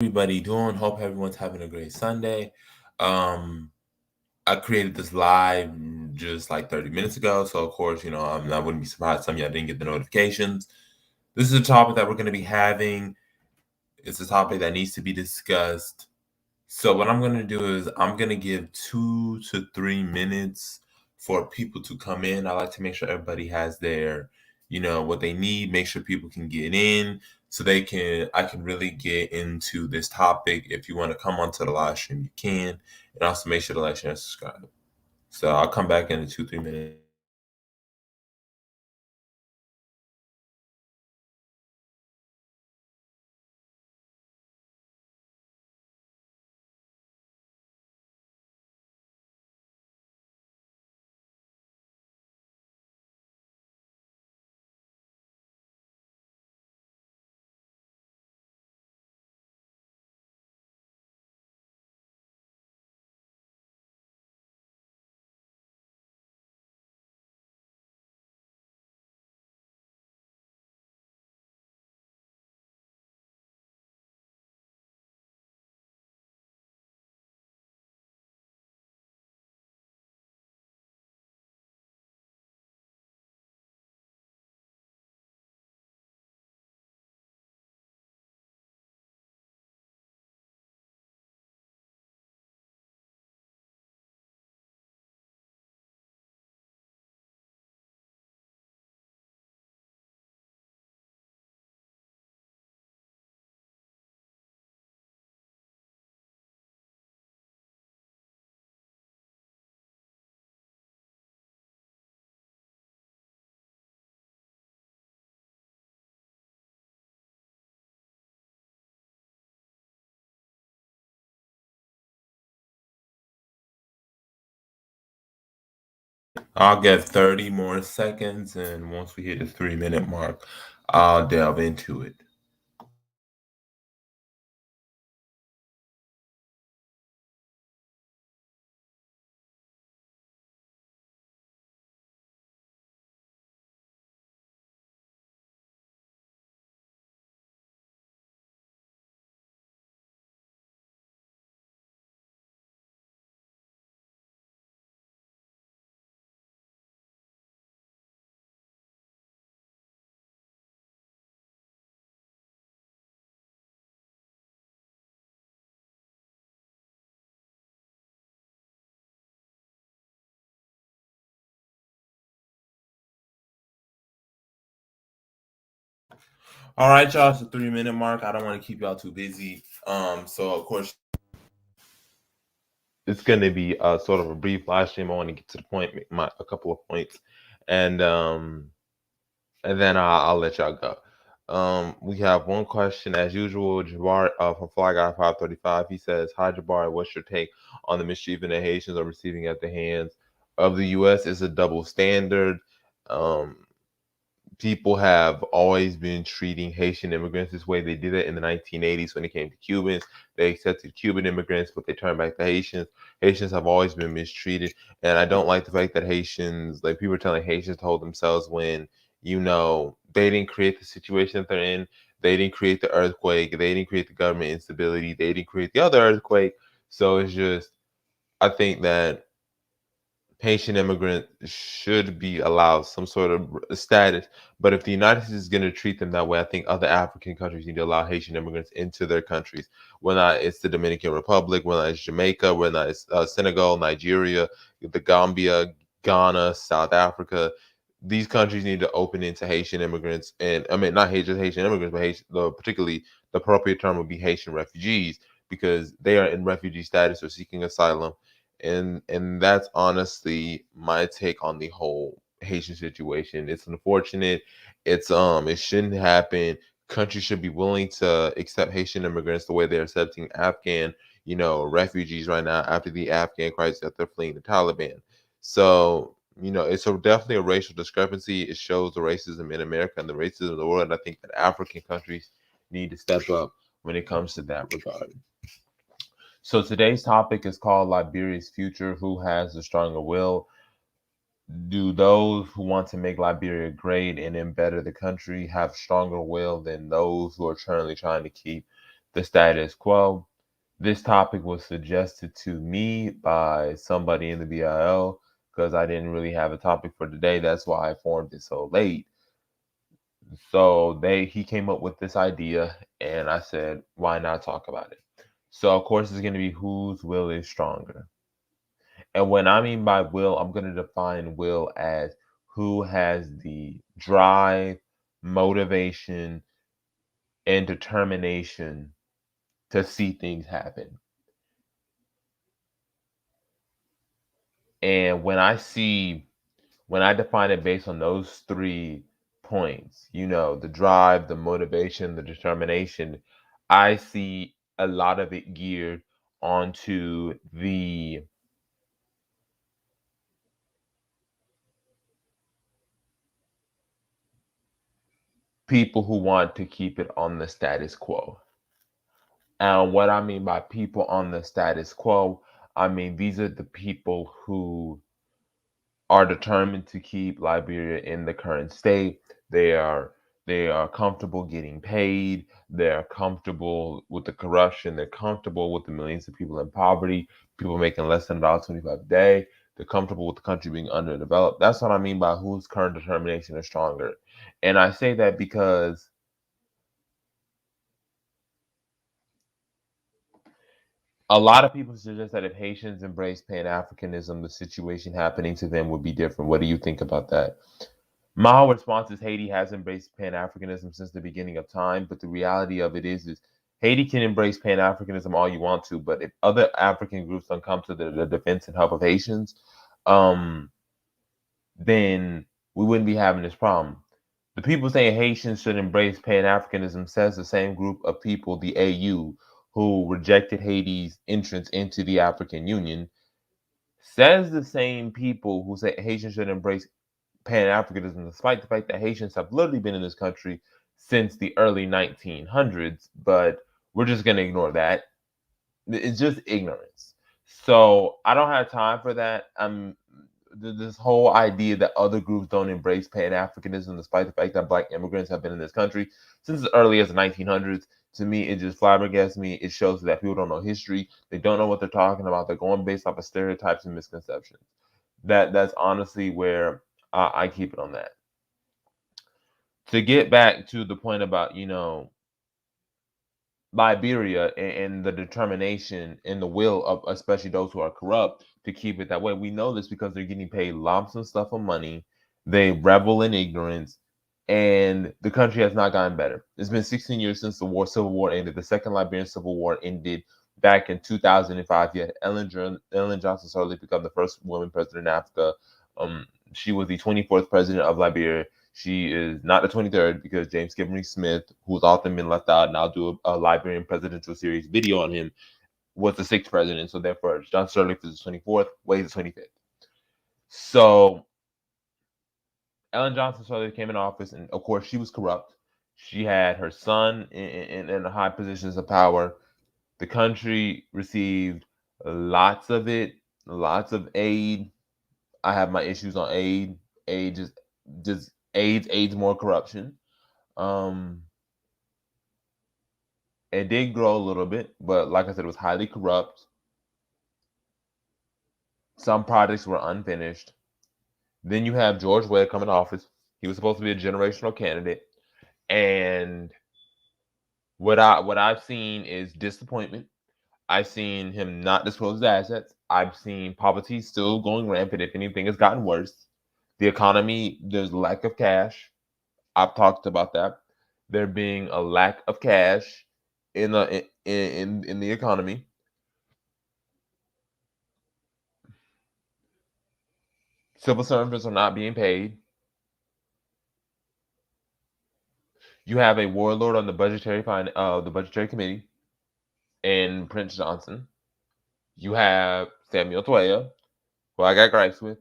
Everybody doing? Hope everyone's having a great Sunday. Um, I created this live just like 30 minutes ago, so of course, I wouldn't be surprised some of y'all didn't get the notifications. This is a topic that we're going to be having. It's a topic that needs to be discussed. So what I'm going to do is I'm going to give 2 to 3 minutes for people to come in. I like to make sure everybody has their, what they need. Make sure people can get in so I can really get into this topic. If you want to come onto the live stream, you can, and also make sure to like, share, and subscribe. So I'll come back in 2, 3 minutes. I'll give 30 more seconds, and once we hit the 3 minute mark, I'll delve into it. All right, y'all. It's the 3 minute mark. I don't want to keep y'all too busy. So of course it's going to be sort of a brief live stream. I want to get to the point, make a couple of points, and then I'll let y'all go. We have one question as usual. Jabbar from Fly Guy 535. He says, "Hi Jabbar, what's your take on the mistreatment that Haitians are receiving at the hands of the U.S.? Is a double standard. Um, People have always been treating Haitian immigrants this way. They did it in the 1980s when it came to Cubans. They accepted Cuban immigrants, but they turned back to Haitians. Haitians have always been mistreated, and I don't like the fact that Haitians, like people are telling Haitians to hold themselves when they didn't create the situation that they're in. They didn't create the earthquake. They didn't create the government instability. They didn't create the other earthquake. So it's just, I think that Haitian immigrants should be allowed some sort of status. But if the United States is going to treat them that way, I think other African countries need to allow Haitian immigrants into their countries. Whether it's the Dominican Republic, whether it's Jamaica, whether it's Senegal, Nigeria, the Gambia, Ghana, South Africa. These countries need to open into Haitian immigrants, and I mean not Haitian immigrants, but particularly the appropriate term would be Haitian refugees because they are in refugee status or seeking asylum, and that's honestly my take on the whole Haitian situation. It's unfortunate. It shouldn't happen. Countries should be willing to accept Haitian immigrants the way they're accepting Afghan, refugees right now after the Afghan crisis that they're fleeing the Taliban. So, it's definitely a racial discrepancy. It shows the racism in America and the racism in the world. And I think that African countries need to step up when it comes to that regard. So today's topic is called Liberia's Future. Who has the stronger will? Do those who want to make Liberia great and then better the country have stronger will than those who are currently trying to keep the status quo. This topic was suggested to me by somebody in the BIL because I didn't really have a topic for today. That's why I formed it so late. So he came up with this idea, and I said, why not talk about it? So of course it's going to be whose will is stronger. And when I mean by will, I'm going to define will as who has the drive, motivation, and determination to see things happen. And when I define it based on those 3 points, the drive, the motivation, the determination, I see a lot of it geared onto the people who want to keep it on the status quo. And what I mean by people on the status quo, I mean these are the people who are determined to keep Liberia in the current state. They are they are comfortable getting paid. They're comfortable with the corruption. They're comfortable with the millions of people in poverty, people making less than $1.25 a day. They're comfortable with the country being underdeveloped. That's what I mean by whose current determination is stronger. And I say that because a lot of people suggest that if Haitians embrace Pan-Africanism, the situation happening to them would be different. What do you think about that? My whole response is Haiti has embraced Pan-Africanism since the beginning of time, but the reality of it is Haiti can embrace Pan-Africanism all you want to, but if other African groups don't come to the defense and help of Haitians, um, then we wouldn't be having this problem. The people saying Haitians should embrace Pan-Africanism says the same group of people, the AU, who rejected Haiti's entrance into the African Union, says the same people who say Haitians should embrace Pan-Africanism, despite the fact that Haitians have literally been in this country since the early 1900s, but we're just going to ignore that. It's just ignorance. So I don't have time for that. This whole idea that other groups don't embrace Pan-Africanism, despite the fact that Black immigrants have been in this country since as early as the 1900s, to me, it just flabbergasts me. It shows that people don't know history. They don't know what they're talking about. They're going based off of stereotypes and misconceptions. That's honestly where I keep it on that. To get back to the point about Liberia and the determination and the will of especially those who are corrupt to keep it that way. We know this because they're getting paid lumps and stuff of money. They revel in ignorance, and the country has not gotten better. It's been 16 years since the Civil War ended. The Second Liberian Civil War ended back in 2005. Yet Ellen Johnson Sirleaf became the first woman president in Africa. She was the 24th president of Liberia. She is not the 23rd because James Gibney Smith, who's often been left out, and I'll do a Liberian presidential series video on him, was the 6th president. So therefore, John Sirleaf is the 24th, Wade is the 25th. So Ellen Johnson Sirleaf came in office, and of course, she was corrupt. She had her son in high positions of power. The country received lots of it, lots of aid. I have my issues on aid. Aid just aids more corruption. Um, it did grow a little bit, but like I said, it was highly corrupt. Some projects were unfinished. Then you have George Weah coming to office. He was supposed to be a generational candidate, and what I've seen is disappointment. I've seen him not disclose his assets. I've seen poverty still going rampant. If anything, has gotten worse. The economy, there's lack of cash. I've talked about that. There being a lack of cash in the economy. Civil servants are not being paid. You have a warlord on the budgetary committee in Prince Johnson. You have Samuel Toya, who I got gripes with.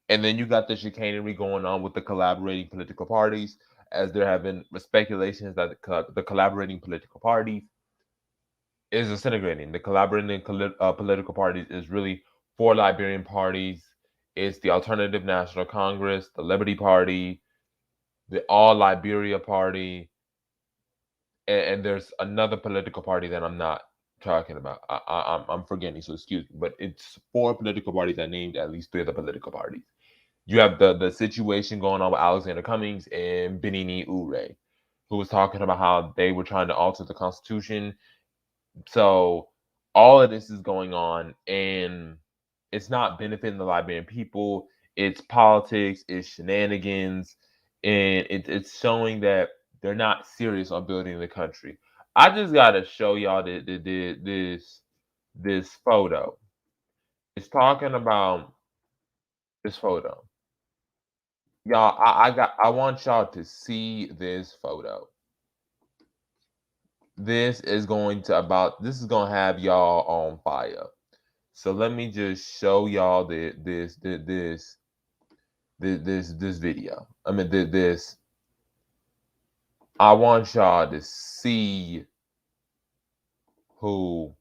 And then you got the chicanery going on with the collaborating political parties, as there have been speculations that the collaborating political parties is disintegrating. The collaborating political parties is really 4 Liberian parties. It's the Alternative National Congress, the Liberty Party, the All Liberia Party, and there's another political party that I'm not talking about. I'm forgetting, so excuse me. But it's four political parties. I named at least three of the political parties. You have the situation going on with Alexander Cummings and Benini Ure, who was talking about how they were trying to alter the Constitution. So all of this is going on, and it's not benefiting the Liberian people. It's politics, it's shenanigans, and it's showing that they're not serious on building the country. I just gotta show y'all this photo. It's talking about this photo. Y'all, I want y'all to see this photo. This is gonna have y'all on fire. So let me just show y'all this video. I mean this. I want y'all to see who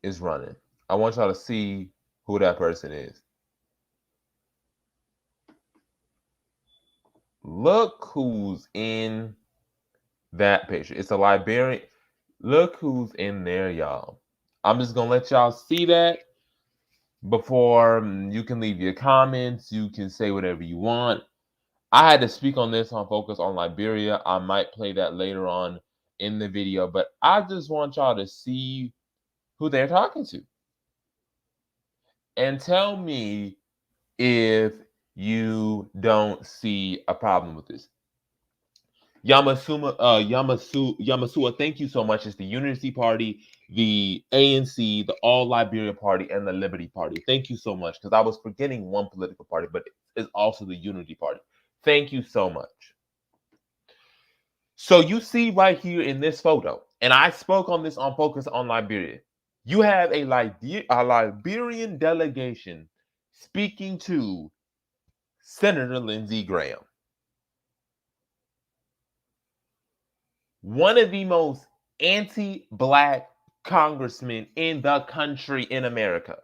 is running. I want y'all to see who that person is. Look who's in that picture. It's a Liberian. Look who's in there, y'all. I'm just gonna let y'all see that before you can leave your comments. You can say whatever you want. I had to speak on this on Focus on Liberia. I might play that later on in the video, but I just want y'all to see who they're talking to and tell me if you don't see a problem with this. Yamasua, thank you so much. It's the Unity Party, the ANC, the All Liberia Party, and the Liberty Party. Thank you so much, because I was forgetting one political party, but it's also the Unity Party. Thank you so much. So you see right here in this photo, and I spoke on this on Focus on Liberia. You have a Liberian delegation speaking to Senator Lindsey Graham, one of the most anti-black congressmen in the country in America.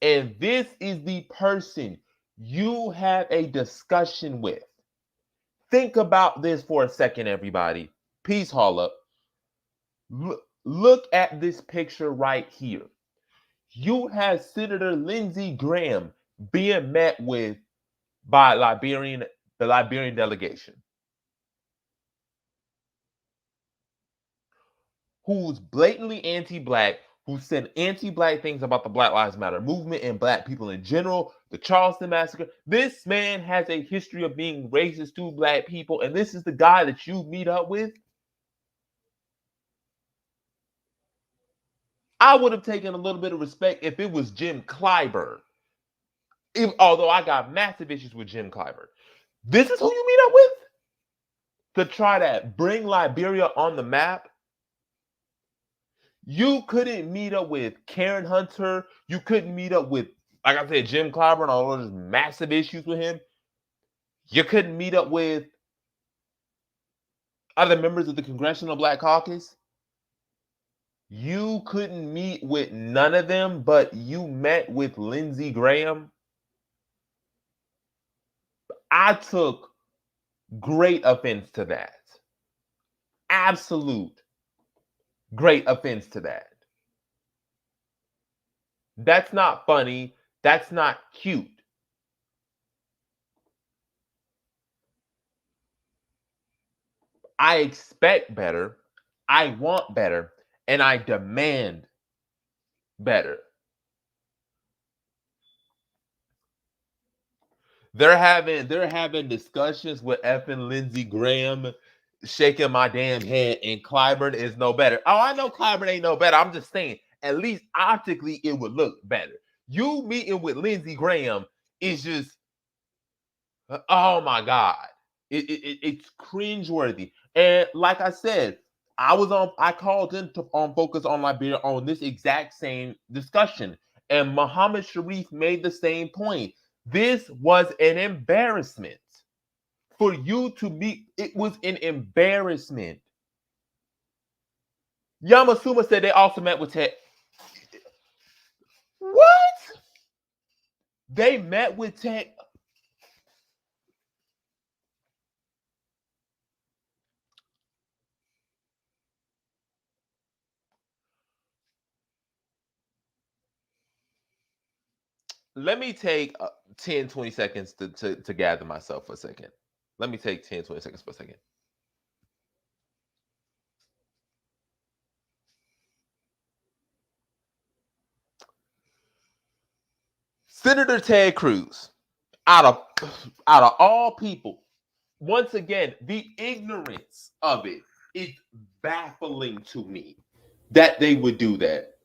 And this is the person you have a discussion with. Think about this for a second, everybody. Peace, haul up. Look at this picture right here. You have Senator Lindsey Graham being met with by the Liberian delegation, who's blatantly anti-black, who said anti-black things about the Black Lives Matter movement and black people in general, the Charleston massacre. This man has a history of being racist to black people, and this is the guy that you meet up with. I would have taken a little bit of respect if it was Jim Clyburn. Although I got massive issues with Jim Clyburn. This is who you meet up with to try to bring Liberia on the map. You couldn't meet up with Karen Hunter. You couldn't meet up with, like I said, Jim Clyburn, all those massive issues with him. You couldn't meet up with other members of the Congressional Black Caucus. You couldn't meet with none of them, but you met with Lindsey Graham. I took great offense to that. Absolute great offense to that. That's not funny. That's not cute. I expect better. I want better. And I demand better. They're having discussions with effing Lindsey Graham, shaking my damn head, and Clyburn is no better. Oh, I know Clyburn ain't no better. I'm just saying, at least optically, it would look better. You meeting with Lindsey Graham is just, oh my God. It's cringeworthy. And like I said, I called into on Focus on Liberia on this exact same discussion. And Muhammad Sharif made the same point. This was an embarrassment. For you to be, it was an embarrassment. Yamasuma said they also met with Ted. What? They met with Ted. let me take 10, 20 seconds to gather myself for a second. Let me take 10, 20 seconds for a second. Senator Ted Cruz, out of all people, once again, the ignorance of it is baffling to me that they would do that.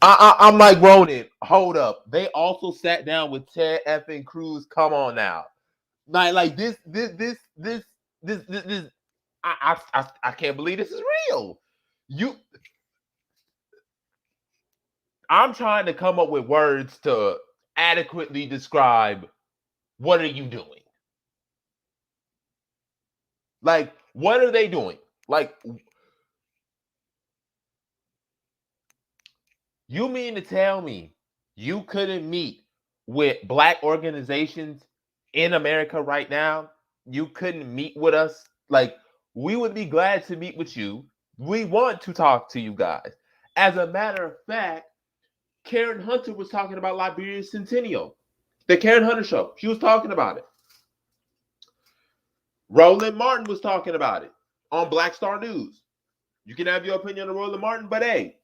I'm like, Ronan, hold up. They also sat down with Ted effing Cruz. Come on now. Like this. I can't believe this is real. I'm trying to come up with words to adequately describe what are you doing? Like, what are they doing? Like, you mean to tell me you couldn't meet with Black organizations in America right now? You couldn't meet with us? Like, we would be glad to meet with you. We want to talk to you guys. As a matter of fact, Karen Hunter was talking about Liberia's Centennial. The Karen Hunter Show. She was talking about it. Roland Martin was talking about it on Black Star News. You can have your opinion on Roland Martin, but hey,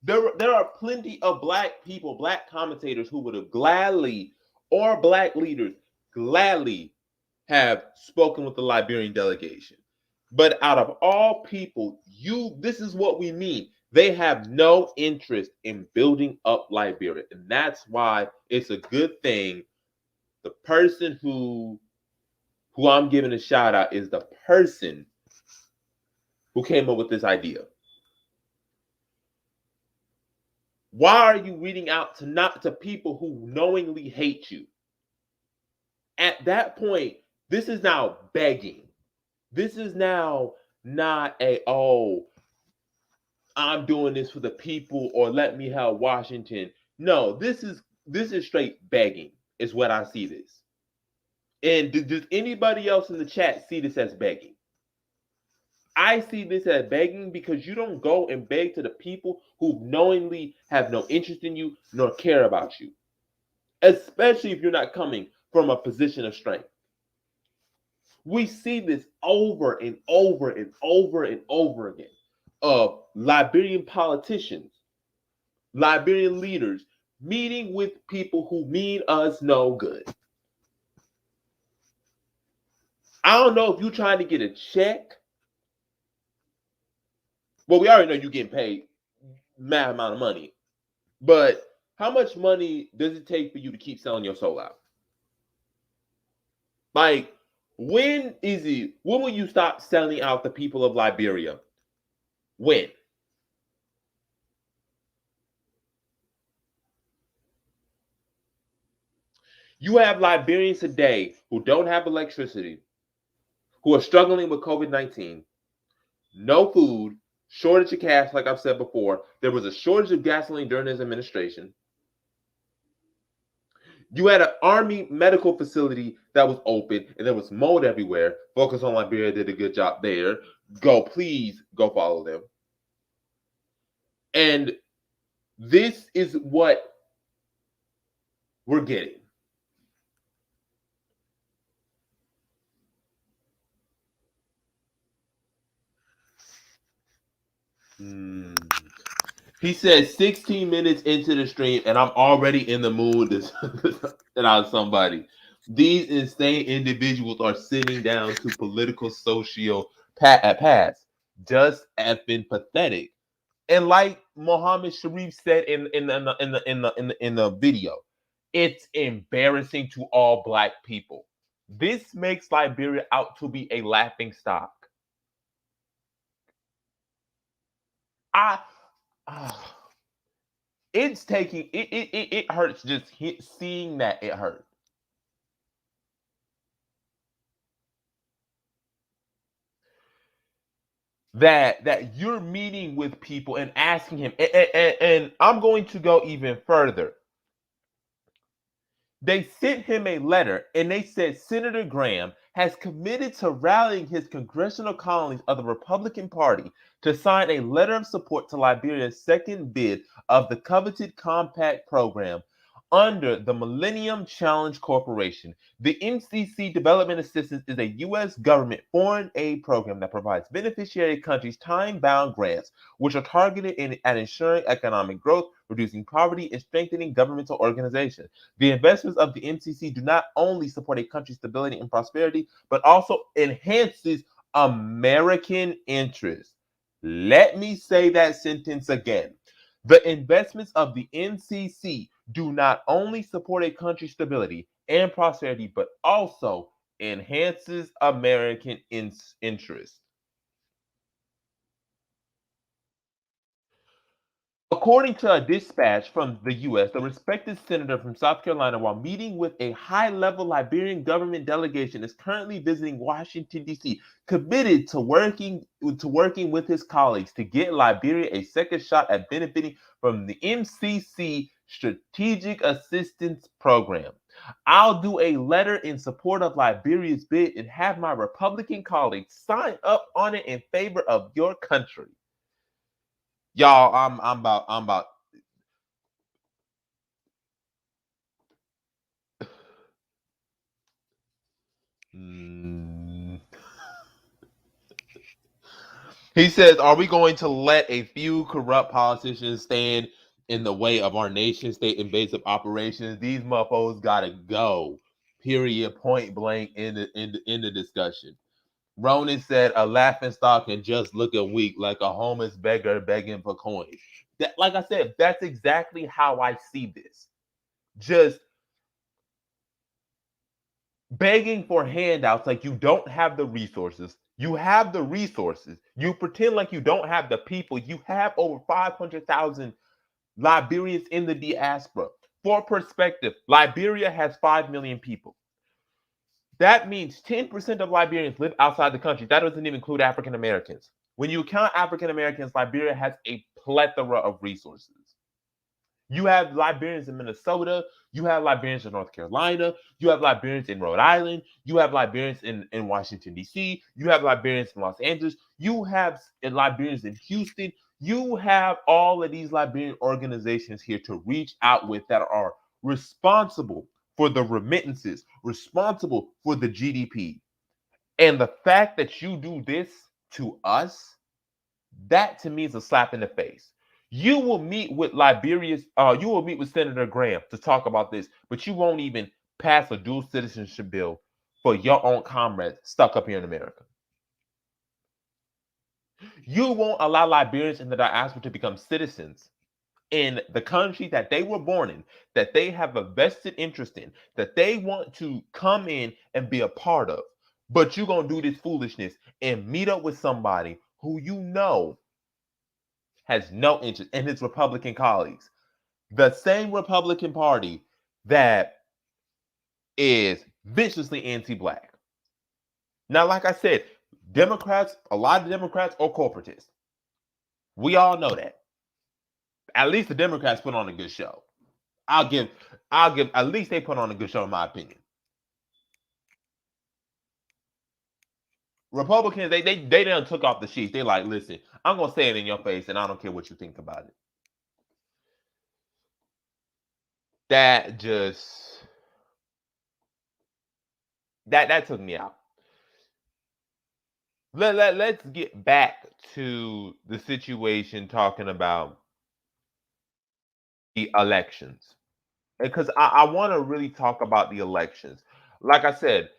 there are plenty of Black people, Black commentators who would have gladly, or Black leaders gladly have spoken with the Liberian delegation. But out of all people, this is what we mean. They have no interest in building up Liberia. And that's why it's a good thing. The person who I'm giving a shout out is the person who came up with this idea. Why are you reading out to people who knowingly hate you? At that point, this is now begging. This is now not I'm doing this for the people or let me help Washington. No, this is straight begging, is what I see this. And does anybody else in the chat see this as begging? I see this as begging because you don't go and beg to the people who knowingly have no interest in you nor care about you, especially if you're not coming from a position of strength. We see this over and over and over and over again of Liberian politicians, Liberian leaders meeting with people who mean us no good. I don't know if you're trying to get a check. Well, we already know you're getting paid mad amount of money. But how much money does it take for you to keep selling your soul out? Like, when will you stop selling out the people of Liberia? When? You have Liberians today who don't have electricity, who are struggling with COVID-19, no food, shortage of cash, like I've said before. There was a shortage of gasoline during his administration. You had an army medical facility that was open and there was mold everywhere. Focus on Liberia did a good job there. Please go follow them. And this is what we're getting. He said 16 minutes into the stream, and I'm already in the mood to out somebody. These insane individuals are sitting down to political social paths. Just effing pathetic. And like Mohammed Sharif said in the video, it's embarrassing to all Black people. This makes Liberia out to be a laughing stock. It's taking it hurts just seeing that. It hurts. That you're meeting with people and asking him, and I'm going to go even further. They sent him a letter and they said, Senator Graham, has committed to rallying his congressional colleagues of the Republican Party to sign a letter of support to Liberia's second bid of the coveted Compact program under the Millennium Challenge Corporation. The MCC Development Assistance is a U.S. government foreign aid program that provides beneficiary countries time-bound grants, which are targeted at ensuring economic growth, reducing poverty, and strengthening governmental organizations. The investments of the MCC do not only support a country's stability and prosperity, but also enhances American interests. Let me say that sentence again. The investments of the MCC do not only support a country's stability and prosperity, but also enhances American interests. According to a dispatch from the U.S., the respected senator from South Carolina, while meeting with a high-level Liberian government delegation, is currently visiting Washington, D.C., committed to working with his colleagues to get Liberia a second shot at benefiting from the MCC Strategic Assistance Program. I'll do a letter in support of Liberia's bid and have my Republican colleagues sign up on it in favor of your country. Y'all, I'm about. He says, "Are we going to let a few corrupt politicians stand in the way of our nation state and base of operations? These motherfuckers gotta go. Period. Point blank. In the discussion." Ronan said, "A laughing stock and just looking weak, like a homeless beggar begging for coins." That, like I said, that's exactly how I see this. Just begging for handouts like you don't have the resources. You have the resources. You pretend like you don't have the people. You have over 500,000 Liberians in the diaspora. For perspective, Liberia has 5 million people. That means 10% of Liberians live outside the country. That doesn't even include African Americans. When you count African Americans, Liberia has a plethora of resources. You have Liberians in Minnesota. You have Liberians in North Carolina. You have Liberians in Rhode Island. You have Liberians in Washington, D.C. You have Liberians in Los Angeles. You have Liberians in Houston. You have all of these Liberian organizations here to reach out with that are responsible for the remittances, responsible for the GDP. And the fact that you do this to us, that to me is a slap in the face. You will meet with you will meet with Senator Graham to talk about this, but you won't even pass a dual citizenship bill for your own comrades stuck up here in America. You won't allow Liberians in the diaspora to become citizens in the country that they were born in, that they have a vested interest in, that they want to come in and be a part of. But you're going to do this foolishness and meet up with somebody who you know has no interest in his Republican colleagues. The same Republican Party that is viciously anti-black. Now, like I said, Democrats, a lot of Democrats are corporatists. We all know that. At least the Democrats put on a good show. I'll give at least they put on a good show in my opinion. Republicans, they done took off the sheets. They like, listen, I'm gonna say it in your face, and I don't care what you think about it. That just that took me out. Let's get back to the situation talking about the elections. Because I want to really talk about the elections. Like I said,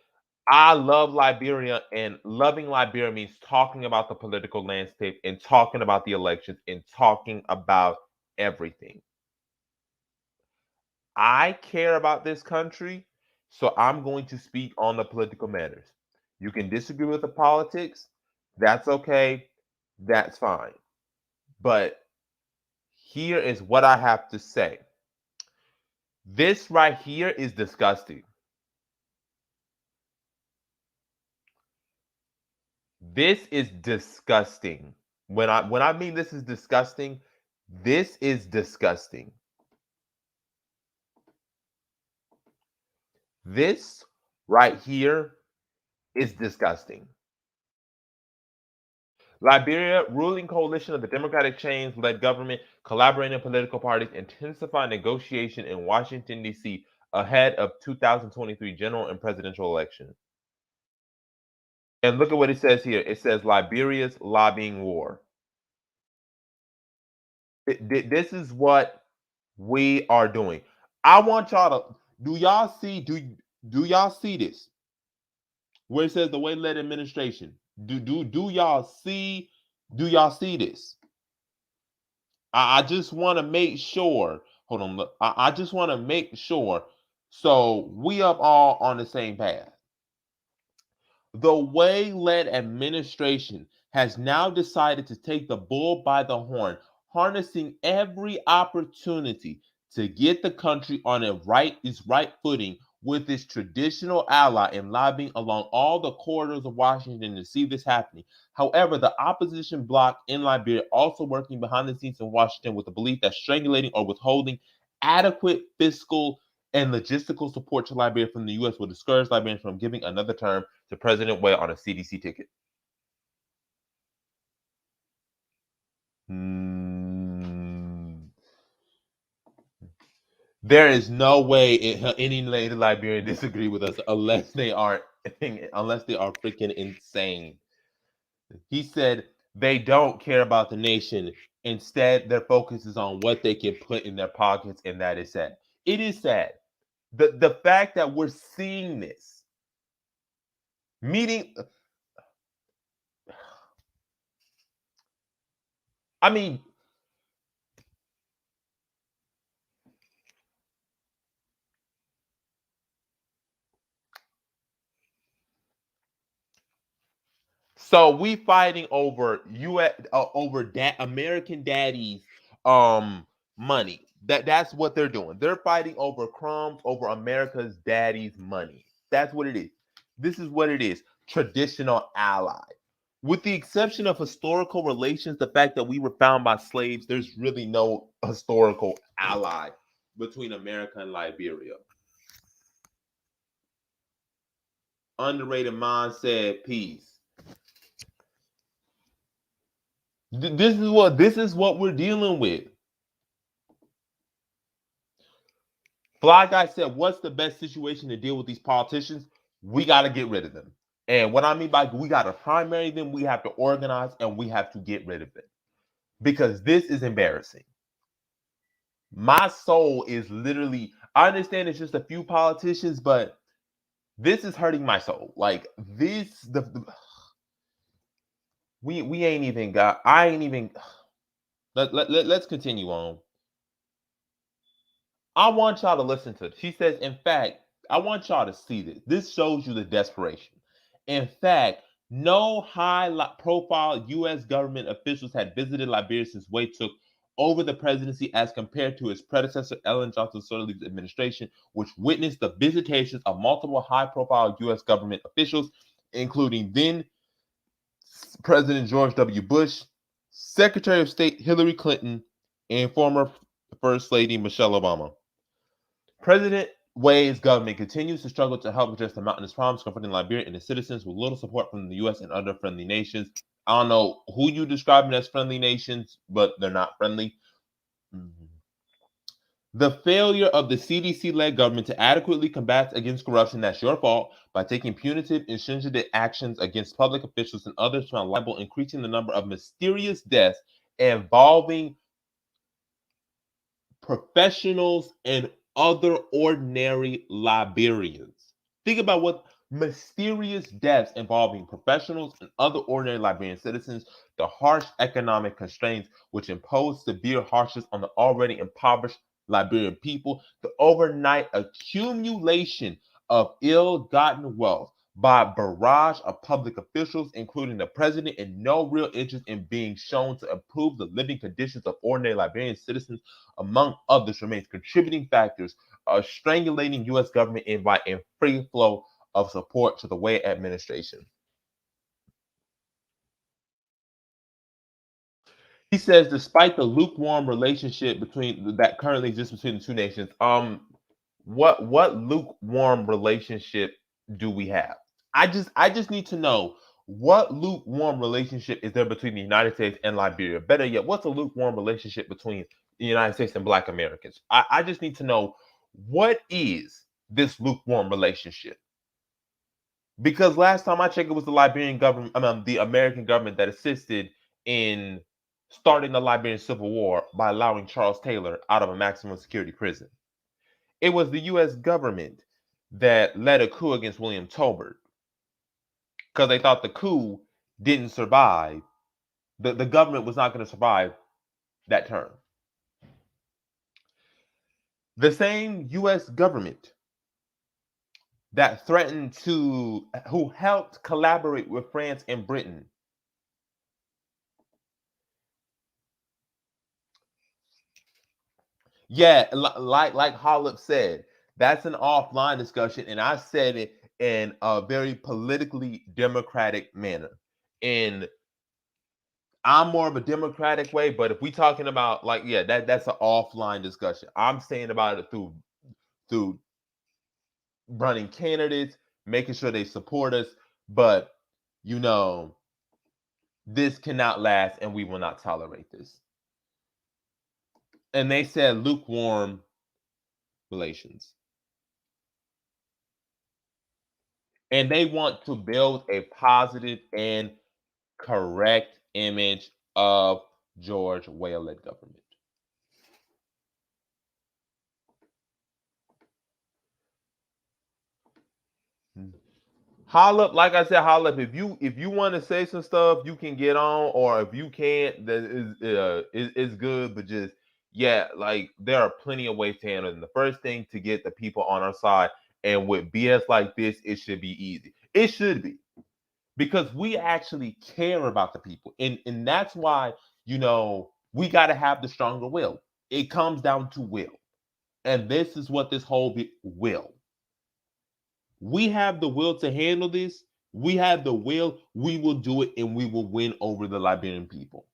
I love Liberia, and loving Liberia means talking about the political landscape and talking about the elections and talking about everything. I care about this country, so I'm going to speak on the political matters. You can disagree with the politics, that's okay, that's fine. But here is what I have to say. This right here is disgusting. This is disgusting. When I mean this is disgusting, this is disgusting. This right here It's disgusting. Liberia, ruling coalition of the Democratic Change-led government, collaborating political parties, intensify negotiation in Washington, D.C. ahead of 2023 general and presidential election. And look at what it says here. It says Liberia's lobbying war. This is what we are doing. I want y'all to do y'all see this? Where it says the way-led administration. Do y'all see this? I just want to make sure. Hold on, look. I just want to make sure so we up all on the same path. The way-led administration has now decided to take the bull by the horn, harnessing every opportunity to get the country on its right footing with its traditional ally and lobbying along all the corridors of Washington to see this happening. However, the opposition bloc in Liberia also working behind the scenes in Washington with the belief that strangulating or withholding adequate fiscal and logistical support to Liberia from the U.S. will discourage Liberians from giving another term to President Way on a CDC ticket. There is no way any native Liberian disagree with us unless they are freaking insane. He said they don't care about the nation. Instead, their focus is on what they can put in their pockets, and that is sad. It is sad. The fact that we're seeing this meeting. I mean, so we fighting over U.S. Over American daddies money. That's what they're doing. They're fighting over crumbs over America's daddy's money. That's what it is. This is what it is. Traditional ally. With the exception of historical relations, the fact that we were found by slaves, there's really no historical ally between America and Liberia. Underrated mind said peace. This is what we're dealing with. Fly Guy said, "What's the best situation to deal with these politicians? We got to get rid of them." And what I mean by we got to primary them, we have to organize and we have to get rid of them because this is embarrassing. My soul is literally. I understand it's just a few politicians, but this is hurting my soul. Like this, we ain't even got. I ain't even. Let's continue on. I want y'all to listen to it. She says, in fact, I want y'all to see this. This shows you the desperation. In fact, no high-profile U.S. government officials had visited Liberia since Wade took over the presidency as compared to his predecessor, Ellen Johnson Sirleaf's administration, which witnessed the visitations of multiple high-profile U.S. government officials, including then President George W. Bush, Secretary of State Hillary Clinton, and former First Lady Michelle Obama. President Wade's government continues to struggle to help address the mountainous problems confronting Liberia and its citizens with little support from the U.S. and other friendly nations. I don't know who you describing as friendly nations, but they're not friendly. The failure of the CDC-led government to adequately combat against corruption, that's your fault, by taking punitive and stringent actions against public officials and others found liable, increasing the number of mysterious deaths involving professionals and other ordinary Liberians. Think about what mysterious deaths involving professionals and other ordinary Liberian citizens, the harsh economic constraints which impose severe hardships on the already impoverished Liberian people, the overnight accumulation of ill-gotten wealth by a barrage of public officials, including the president, and no real interest in being shown to improve the living conditions of ordinary Liberian citizens, among others, remains contributing factors of strangulating U.S. government invite and free flow of support to the Wade administration. He says, despite the lukewarm relationship that currently exists between the two nations, what lukewarm relationship do we have? I just need to know what lukewarm relationship is there between the United States and Liberia. Better yet, what's a lukewarm relationship between the United States and Black Americans? I just need to know what is this lukewarm relationship. Because last time I checked, it was the Liberian government, the American government that assisted in starting the Liberian Civil War by allowing Charles Taylor out of a maximum security prison. It was the U.S. government that led a coup against William Tolbert because they thought the coup didn't survive. The government was not going to survive that term. The same U.S. government that threatened to, who helped collaborate with France and Britain. Yeah, like Hollip said, that's an offline discussion, and I said it in a very politically democratic manner. And I'm more of a democratic way, but if we talking about like, yeah, that's an offline discussion. I'm saying about it through running candidates, making sure they support us, but you know, this cannot last, and we will not tolerate this. And they said lukewarm relations. And they want to build a positive and correct image of George Weah-led government. Holla up, like I said, holla up. If you want to say some stuff, you can get on, or if you can't, that is good. But just yeah, like there are plenty of ways to handle it. And the first thing to get the people on our side, and with BS like this, it should be easy. It should be because we actually care about the people, and that's why we got to have the stronger will. It comes down to will, and this is what this whole will. We have the will to handle this. We have the will. We will do it, and we will win over the Liberian people.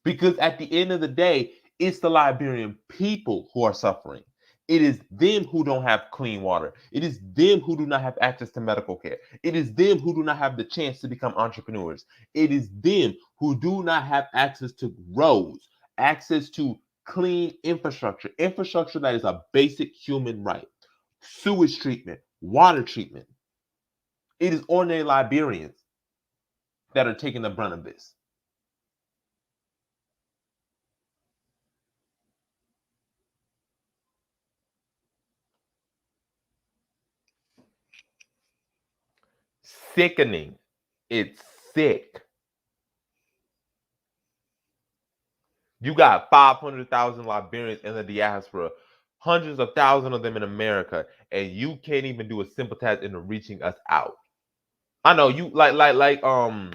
Because at the end of the day, it's the Liberian people who are suffering. It is them who don't have clean water. It is them who do not have access to medical care. It is them who do not have the chance to become entrepreneurs. It is them who do not have access to roads, access to clean infrastructure that is a basic human right, sewage treatment, water treatment. It is ordinary Liberians that are taking the brunt of this. Sickening. It's sick. You got 500,000 Liberians in the diaspora, hundreds of thousands of them in America, and you can't even do a simple task in reaching us out. I know you Yamasua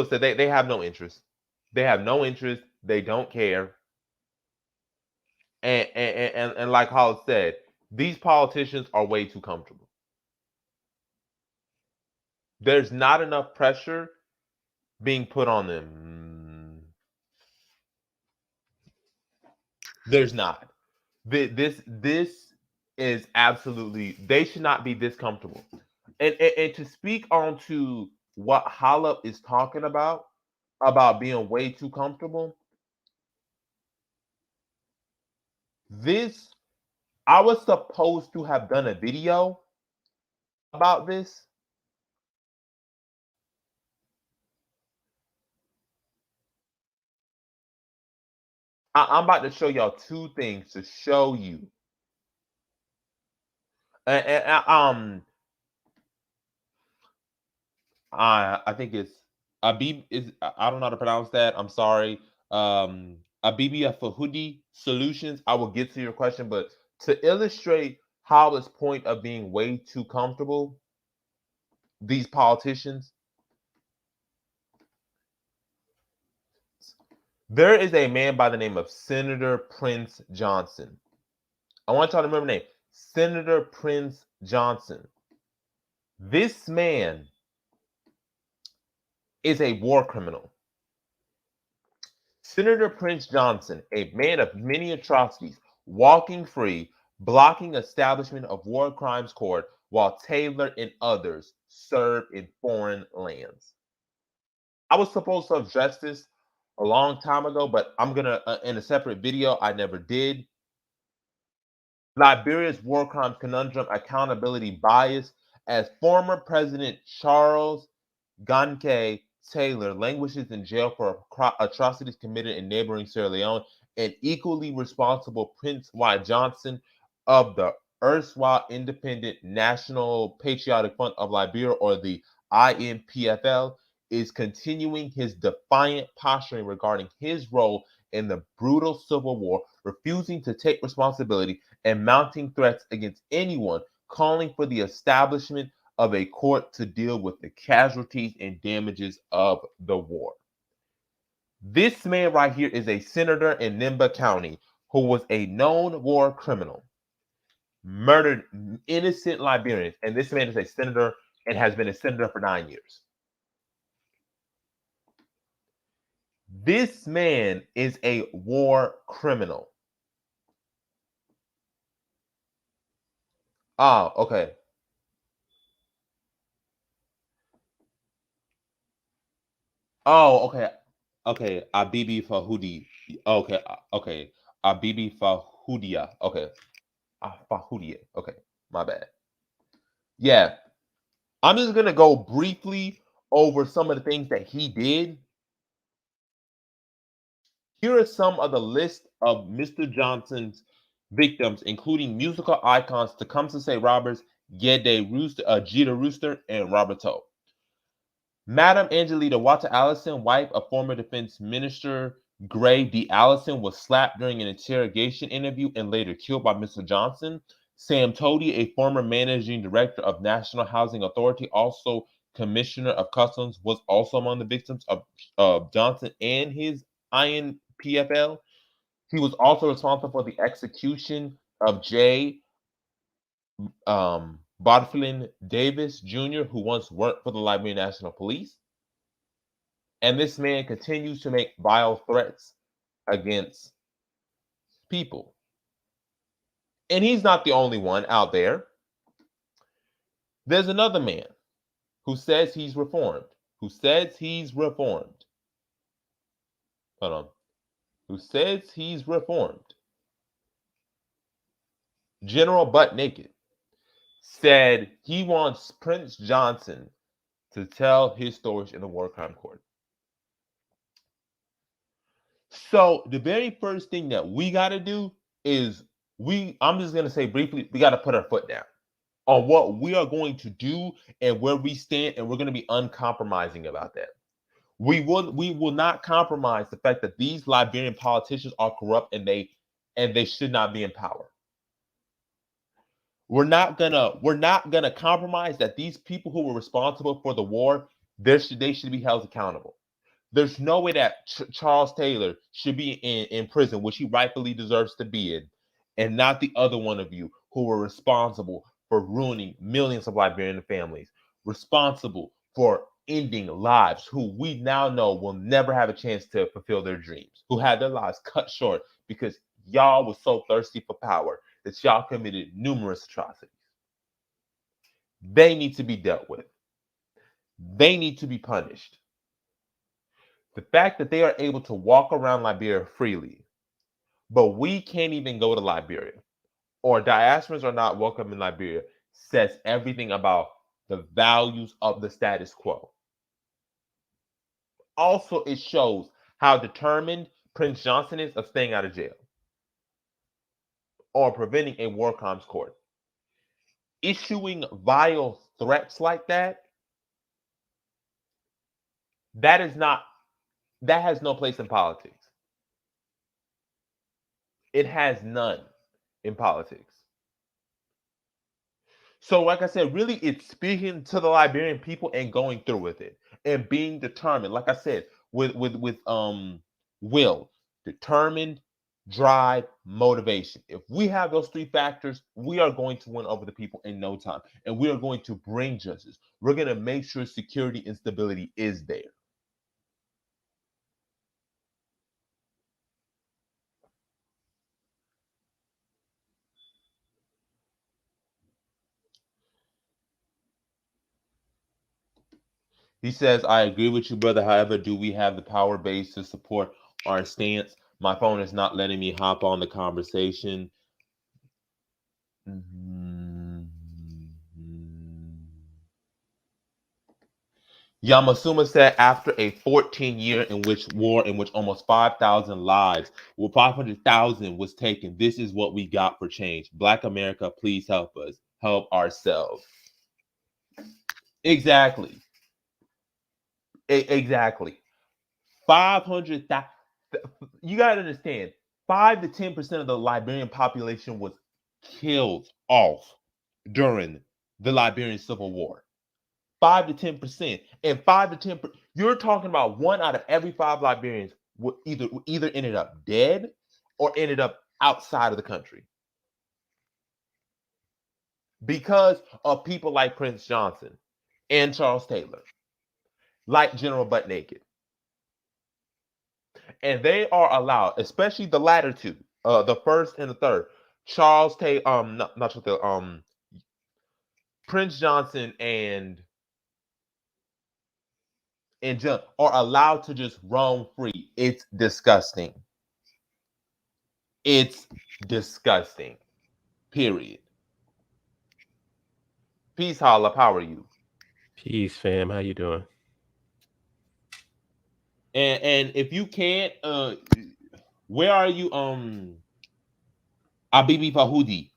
said they have no interest. They have no interest. They don't care. And like Hall said, these politicians are way too comfortable. There's not enough pressure being put on them. There's not. This is absolutely. They should not be this comfortable. And to speak on to what Hollop is talking about being way too comfortable. This I was supposed to have done a video about this. I'm about to show y'all two things to show you. I think it's Abib is I don't know how to pronounce that. I'm sorry. Abibia Fahudi Solutions. I will get to your question, but to illustrate Hollis' point of being way too comfortable, these politicians, there is a man by the name of Senator Prince Johnson. I want y'all to remember the name. Senator Prince Johnson. This man is a war criminal. Senator Prince Johnson, a man of many atrocities, walking free, blocking establishment of war crimes court while Taylor and others serve in foreign lands. I was supposed to address this a long time ago, but I'm gonna in a separate video. I never did. Liberia's war crimes conundrum accountability bias, as former President Charles Gankay Taylor languishes in jail for atrocities committed in neighboring Sierra Leone, and equally responsible Prince Y. Johnson of the erstwhile Independent National Patriotic Front of Liberia, or the INPFL, is continuing his defiant posturing regarding his role in the brutal civil war, refusing to take responsibility and mounting threats against anyone, calling for the establishment of a court to deal with the casualties and damages of the war. This man right here is a senator in Nimba County who was a known war criminal, murdered innocent Liberians, and this man is a senator and has been a senator for 9 years. This man is a war criminal. Oh, okay. Oh, okay. Okay. Abibi Fahudi. Okay. Okay. Abibi Fahudia. Okay. Fahudia. Okay. My bad. Yeah. I'm just going to go briefly over some of the things that he did. Here are some of the list of Mr. Johnson's victims, including musical icons Tecumseh Roberts, Gede Rooster, Jeter Rooster, and Roberto. Madam Angelita Walter Allison, wife of former defense minister Gray D. Allison, was slapped during an interrogation interview and later killed by Mr. Johnson. Sam Toady, a former managing director of National Housing Authority, also commissioner of customs, was also among the victims of Johnson and his INPFL. He was also responsible for the execution of J. Bodflin Davis Jr., who once worked for the Liberian National Police. And this man continues to make vile threats against people. And he's not the only one out there. There's another man who says he's reformed, who says he's reformed. Hold on. Who says he's reformed. General Butt Naked said he wants Prince Johnson to tell his stories in the war crime court. So the very first thing that we got to do is I'm just going to say briefly, we got to put our foot down on what we are going to do and where we stand, and we're going to be uncompromising about that. We will not compromise the fact that these Liberian politicians are corrupt and they should not be in power. We're not gonna compromise that these people who were responsible for the war, they should be held accountable. There's no way that Charles Taylor should be in prison, which he rightfully deserves to be in, and not the other one of you who were responsible for ruining millions of Liberian families, responsible for ending lives who we now know will never have a chance to fulfill their dreams, who had their lives cut short because y'all was so thirsty for power that y'all committed numerous atrocities. They need to be dealt with. They need to be punished. The fact that they are able to walk around Liberia freely, but we can't even go to Liberia, or diasporans are not welcome in Liberia, says everything about the values of the status quo. Also, it shows how determined Prince Johnson is of staying out of jail or preventing a war crimes court. Issuing vile threats like that, that has no place in politics. It has none in politics. So, like I said, really it's speaking to the Liberian people and going through with it and being determined. Like I said, with will, determined, drive, motivation. If we have those three factors, we are going to win over the people in no time. And we are going to bring justice. We're going to make sure security and stability is there. He says, I agree with you, brother. However, do we have the power base to support our stance? My phone is not letting me hop on the conversation. Mhm. Yamasuma said after a 14-year war in which almost 5,000 lives, well, 500,000 was taken, this is what we got for change. Black America, please help us. Help ourselves. Exactly. Exactly. 500,000. You got to understand, 5 to 10% of the Liberian population was killed off during the Liberian Civil War. 5 to 10%. And 5 to 10, you're talking about 1 out of every 5 Liberians would either ended up dead or ended up outside of the country because of people like Prince Johnson and Charles Taylor, like General Butt Naked. And they are allowed, especially the latter two, the first and the third, Charles Taylor, not Charles Taylor, Prince Johnson and John are allowed to just roam free. It's disgusting. It's disgusting. Period. Peace, Holla. How are you? Peace, fam. How you doing? And if you can't, where are you? Abibi Fahudi,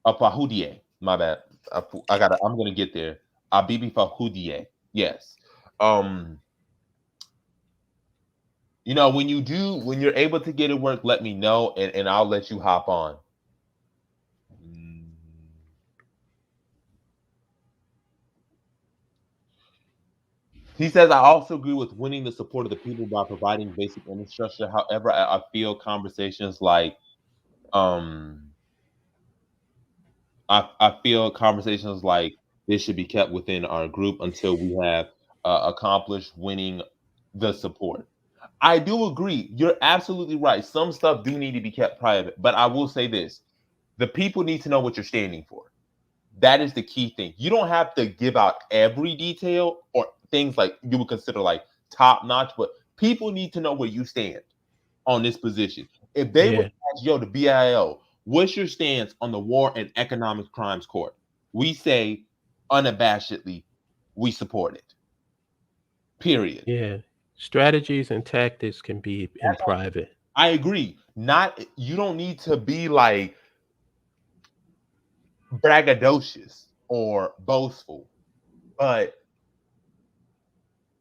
Fahudie. My bad. I'm gonna get there. Abibi Fahudie. Yes. Um. When you're able to get it work, let me know, and I'll let you hop on. Mm. He says, I also agree with winning the support of the people by providing basic infrastructure. However, I feel conversations like um I feel conversations like this should be kept within our group until we have accomplished winning the support. I do agree. You're absolutely right. Some stuff do need to be kept private, but I will say this: the people need to know what you're standing for. That is the key thing. You don't have to give out every detail or things like you would consider like top notch, but people need to know where you stand on this position. If they would Yeah, ask, yo, the BIL, what's your stance on the War and Economic Crimes Court? We say unabashedly, we support it. Period. yeah. Strategies and tactics can be in That's private. I agree. Not you don't need to be like braggadocious or boastful, but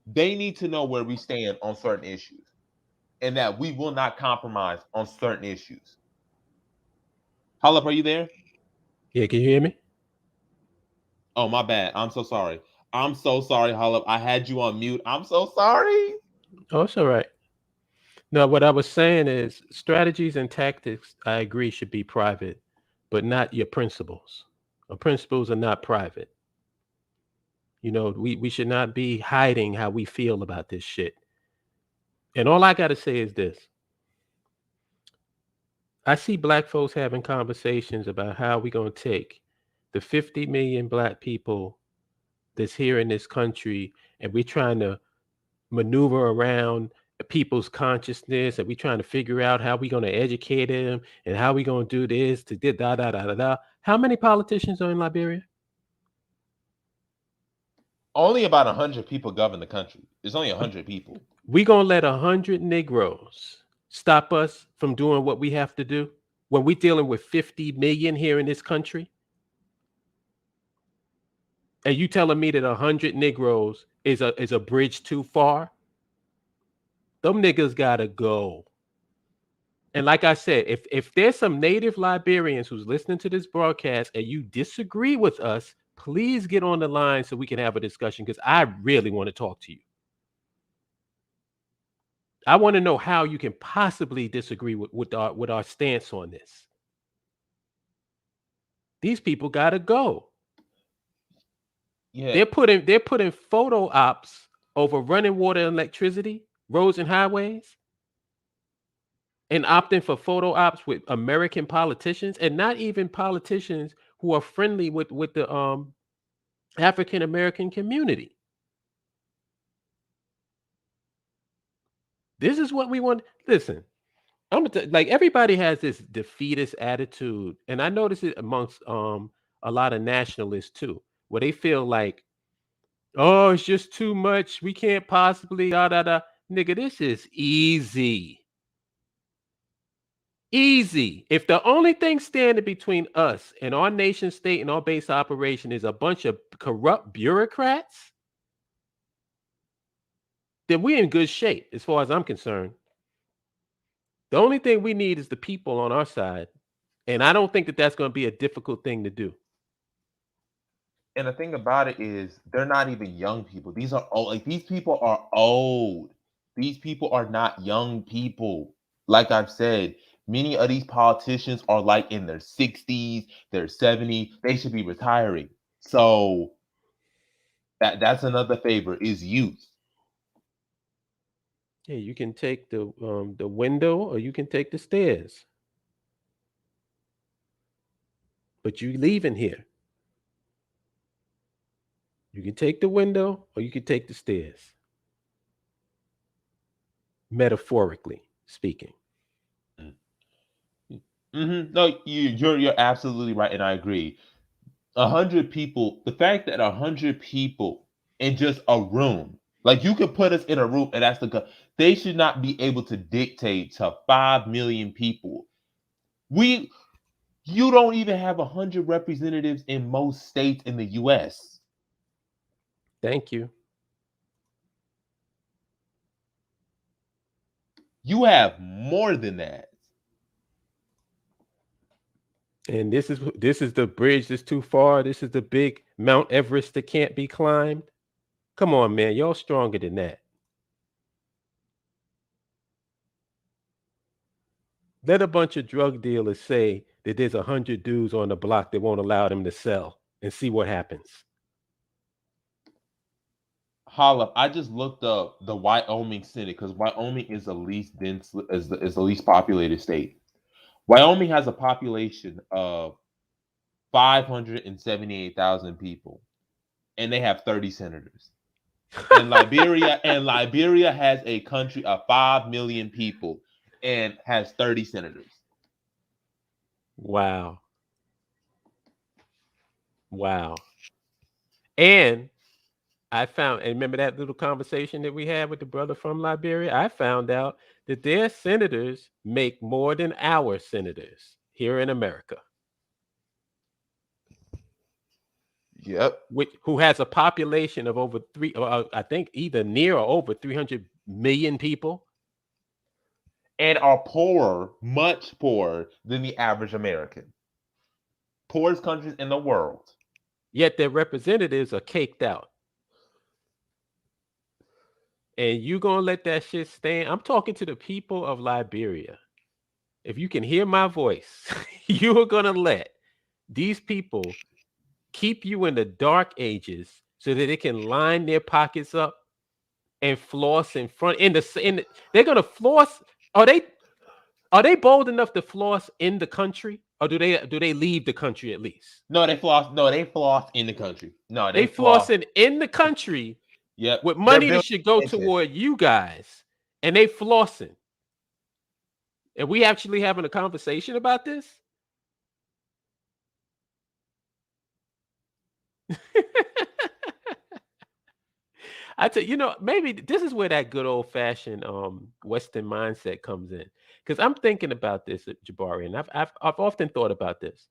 they need to know where we stand on certain issues and that we will not compromise on certain issues. Hollup, are you there? Yeah, can you hear me? Oh, my bad. I'm so sorry. I'm so sorry, Hollup. I had you on mute. I'm so sorry. Oh, it's all right. No, what I was saying is strategies and tactics, I agree, should be private, but not your principles. Our principles are not private. We should not be hiding how we feel about this shit. And all I got to say is this: I see black folks having conversations about how we going to take the 50 million black people that's here in this country, and we're trying to maneuver around people's consciousness, and we're trying to figure out how we're going to educate them and how we're going to do this to da da da da da. How many politicians are in Liberia? Only about 100 people govern the country. It's only 100 people. We going to let 100 Negroes stop us from doing what we have to do when we're dealing with 50 million here in this country? And you telling me that 100 Negroes is a bridge too far? Them niggas gotta go. And like I said, if there's some native Liberians who's listening to this broadcast and you disagree with us, please get on the line so we can have a discussion, because I really want to talk to you. I want to know how you can possibly disagree with our stance on this. These people gotta go. Yeah. They're putting photo ops over running water and electricity, roads and highways, and opting for photo ops with American politicians, and not even politicians who are friendly with the African American community. This is what we want. Listen, I'm gonna like everybody has this defeatist attitude, and I notice it amongst a lot of nationalists too, where they feel like, oh, it's just too much. We can't possibly da da da. Nigga, this is easy. Easy. If the only thing standing between us and our nation state and our base operation is a bunch of corrupt bureaucrats, then we're in good shape as far as I'm concerned. The only thing we need is the people on our side. And I don't think that that's going to be a difficult thing to do. And the thing about it is, they're not even young people. These are old. Like these people are old. These people are not young people. Like I've said, many of these politicians are like in their 60s, their 70s. They should be retiring. So that's another favor is youth. Yeah, you can take the window or you can take the stairs. But you leaving here. You can take the window or you can take the stairs. Metaphorically speaking. No, you're absolutely right, and I agree. 100 people. The fact that 100 people in just a room, like you could put us in a room, and they should not be able to dictate to 5 million people. We You don't even have 100 representatives in most states in the U.S. Thank you. You have more than that. And this is the bridge that's too far. This is the big Mount Everest that can't be climbed. Come on, man. Y'all stronger than that. Let a bunch of drug dealers say that there's 100 dudes on the block that won't allow them to sell and see what happens. Holla, I just looked up the Wyoming Senate because Wyoming is the least dense, is the least populated state. Wyoming has a population of 578,000 people, and they have 30 senators. And Liberia has a country of 5 million people and has 30 senators. Wow. Wow. And I found, and remember that little conversation that we had with the brother from Liberia? I found out that their senators make more than our senators here in America. Yep. Who has a population of over I think either near or over 300 million people. And are poorer, much poorer than the average American. Poorest countries in the world. Yet their representatives are caked out. And you gonna let that shit stand? I'm talking to the people of Liberia. If you can hear my voice, you are gonna let these people keep you in the dark ages so that they can line their pockets up and floss in front they're gonna floss. Are they bold enough to floss in the country, or do they leave the country at least? No, they floss. No, they floss in the country. No, They they floss. flossing in the country. Yep. With They're money that building should go business. toward you guys, and they flossing. And we actually having a conversation about this? I tell you, maybe this is where that good old fashioned Western mindset comes in. Because I'm thinking about this, Jabari, and I've often thought about this.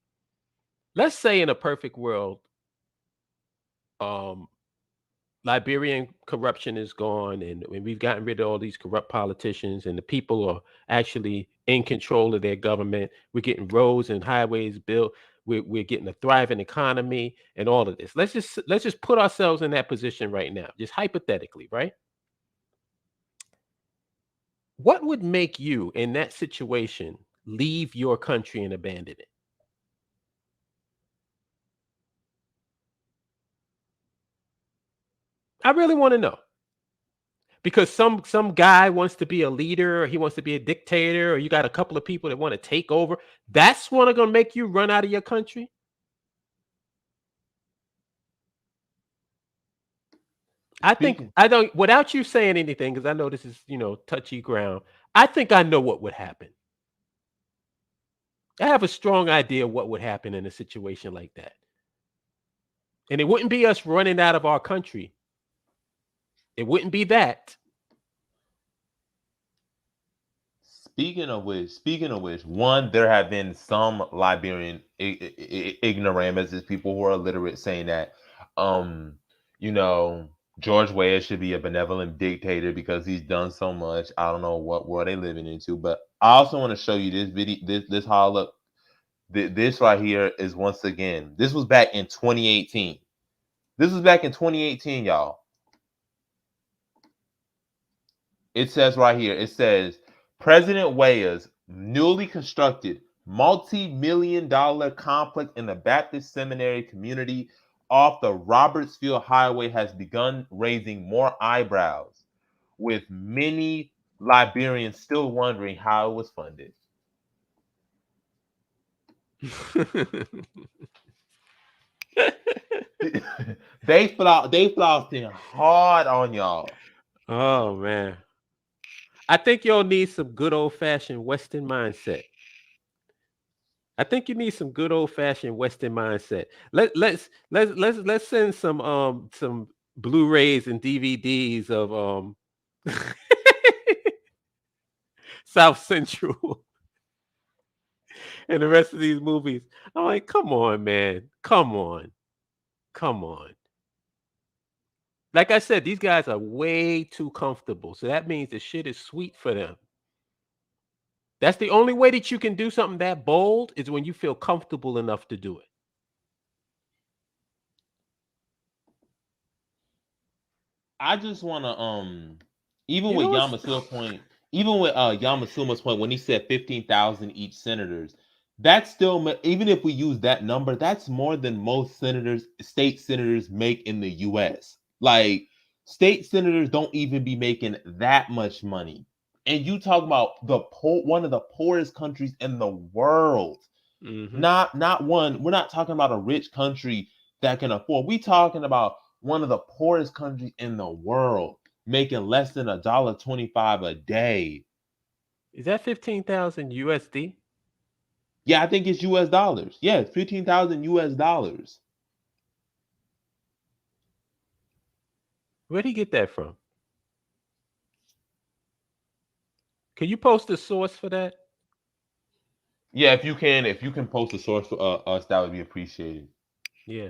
Let's say in a perfect world, um, Liberian corruption is gone, and we've gotten rid of all these corrupt politicians, and the people are actually in control of their government. We're getting roads and highways built. We're getting a thriving economy and all of this. Let's just put ourselves in that position right now, just hypothetically, right? What would make you in that situation leave your country and abandon it? I really want to know. Because some guy wants to be a leader, or he wants to be a dictator, or you got a couple of people that want to take over. That's what are going to make you run out of your country. I think Speaking, I don't. Without you saying anything, because I know this is touchy ground. I think I know what would happen. I have a strong idea what would happen in a situation like that, and it wouldn't be us running out of our country. It wouldn't be that. speaking of which, one, there have been some Liberian ignoramuses, people who are illiterate, saying that, um, you know, George Weah should be a benevolent dictator because he's done so much. I don't know what world they living into, but I also want to show you this video. This how I look. This right here is, once again. This was back in 2018. This was back in 2018, y'all. It says right here, it says President Weah's newly constructed multi-million-dollar complex in the Baptist Seminary community off the Robertsfield Highway has begun raising more eyebrows, with many Liberians still wondering how it was funded. They flossed in hard on y'all. Oh man, I think you'll need some good old fashioned Western mindset. I think you need some good old fashioned Western mindset. Let's send some Blu-rays and DVDs of South Central and the rest of these movies. I'm like, come on, man. Come on. Come on. Like I said, these guys are way too comfortable. So that means the shit is sweet for them. That's the only way that you can do something that bold is when you feel comfortable enough to do it. I just want to even You with know what's Yamasuma's point when he said 15,000 each senators, that's still, even if we use that number, that's more than most state senators make in the US. Like, state senators don't even be making that much money. And you talk about one of the poorest countries in the world. mm-hmm. Not one. We're not talking about a rich country that can afford. We talking about one of the poorest countries in the world making less than $1.25 a day. Is that 15,000 USD? Yeah, I think it's US dollars. Yeah, 15,000 US dollars. Where'd he get that from? Can you post a source for that? Yeah, if you can post a source for us, that would be appreciated. Yeah.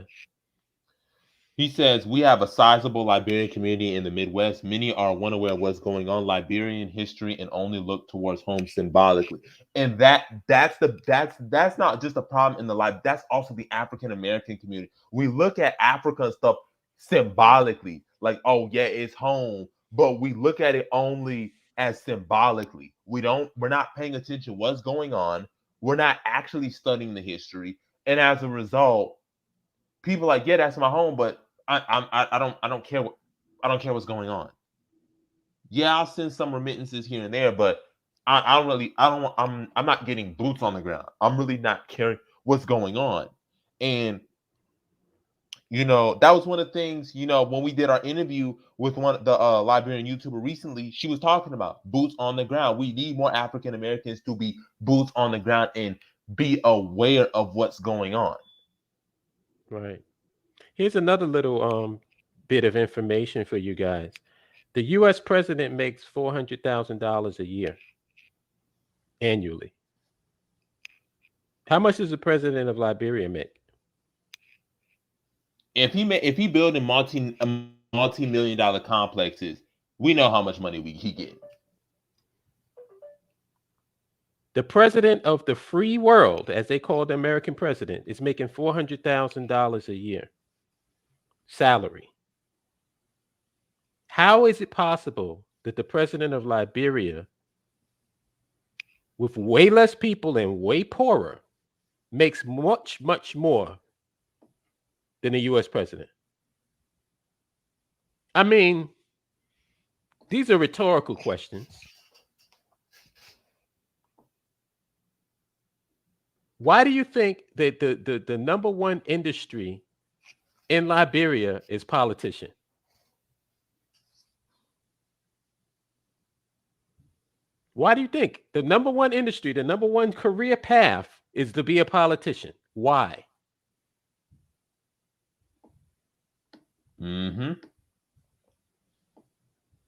He says, we have a sizable Liberian community in the Midwest. Many are unaware of what's going on Liberian history and only look towards home symbolically. And that's not just a problem in the life. That's also the African American community. We look at Africa and stuff symbolically, like, oh yeah, it's home, but we look at it only as symbolically. We're not paying attention to what's going on. We're not actually studying the history. And as a result, people are like, yeah, that's my home, but I don't care what's going on. Yeah, I'll send some remittances here and there, but I don't really I don't I'm not getting boots on the ground. I'm really not caring what's going on. And that was one of the things, when we did our interview with one of the Liberian YouTuber recently, she was talking about boots on the ground. We need more African Americans to be boots on the ground and be aware of what's going on. Right. Here's another little bit of information for you guys. The US president makes $400,000 a year annually. How much does the president of Liberia make? If he building multi-million dollar complexes, we know how much money he get. The president of the free world, as they call the American president, is making $400,000 a year salary. How is it possible that the president of Liberia, with way less people and way poorer, makes much, much more than the US president? I mean, these are rhetorical questions. Why do you think that the number one industry in Liberia is politician? Why do you think the number one industry, the number one career path is to be a politician? Why? Mm-hmm.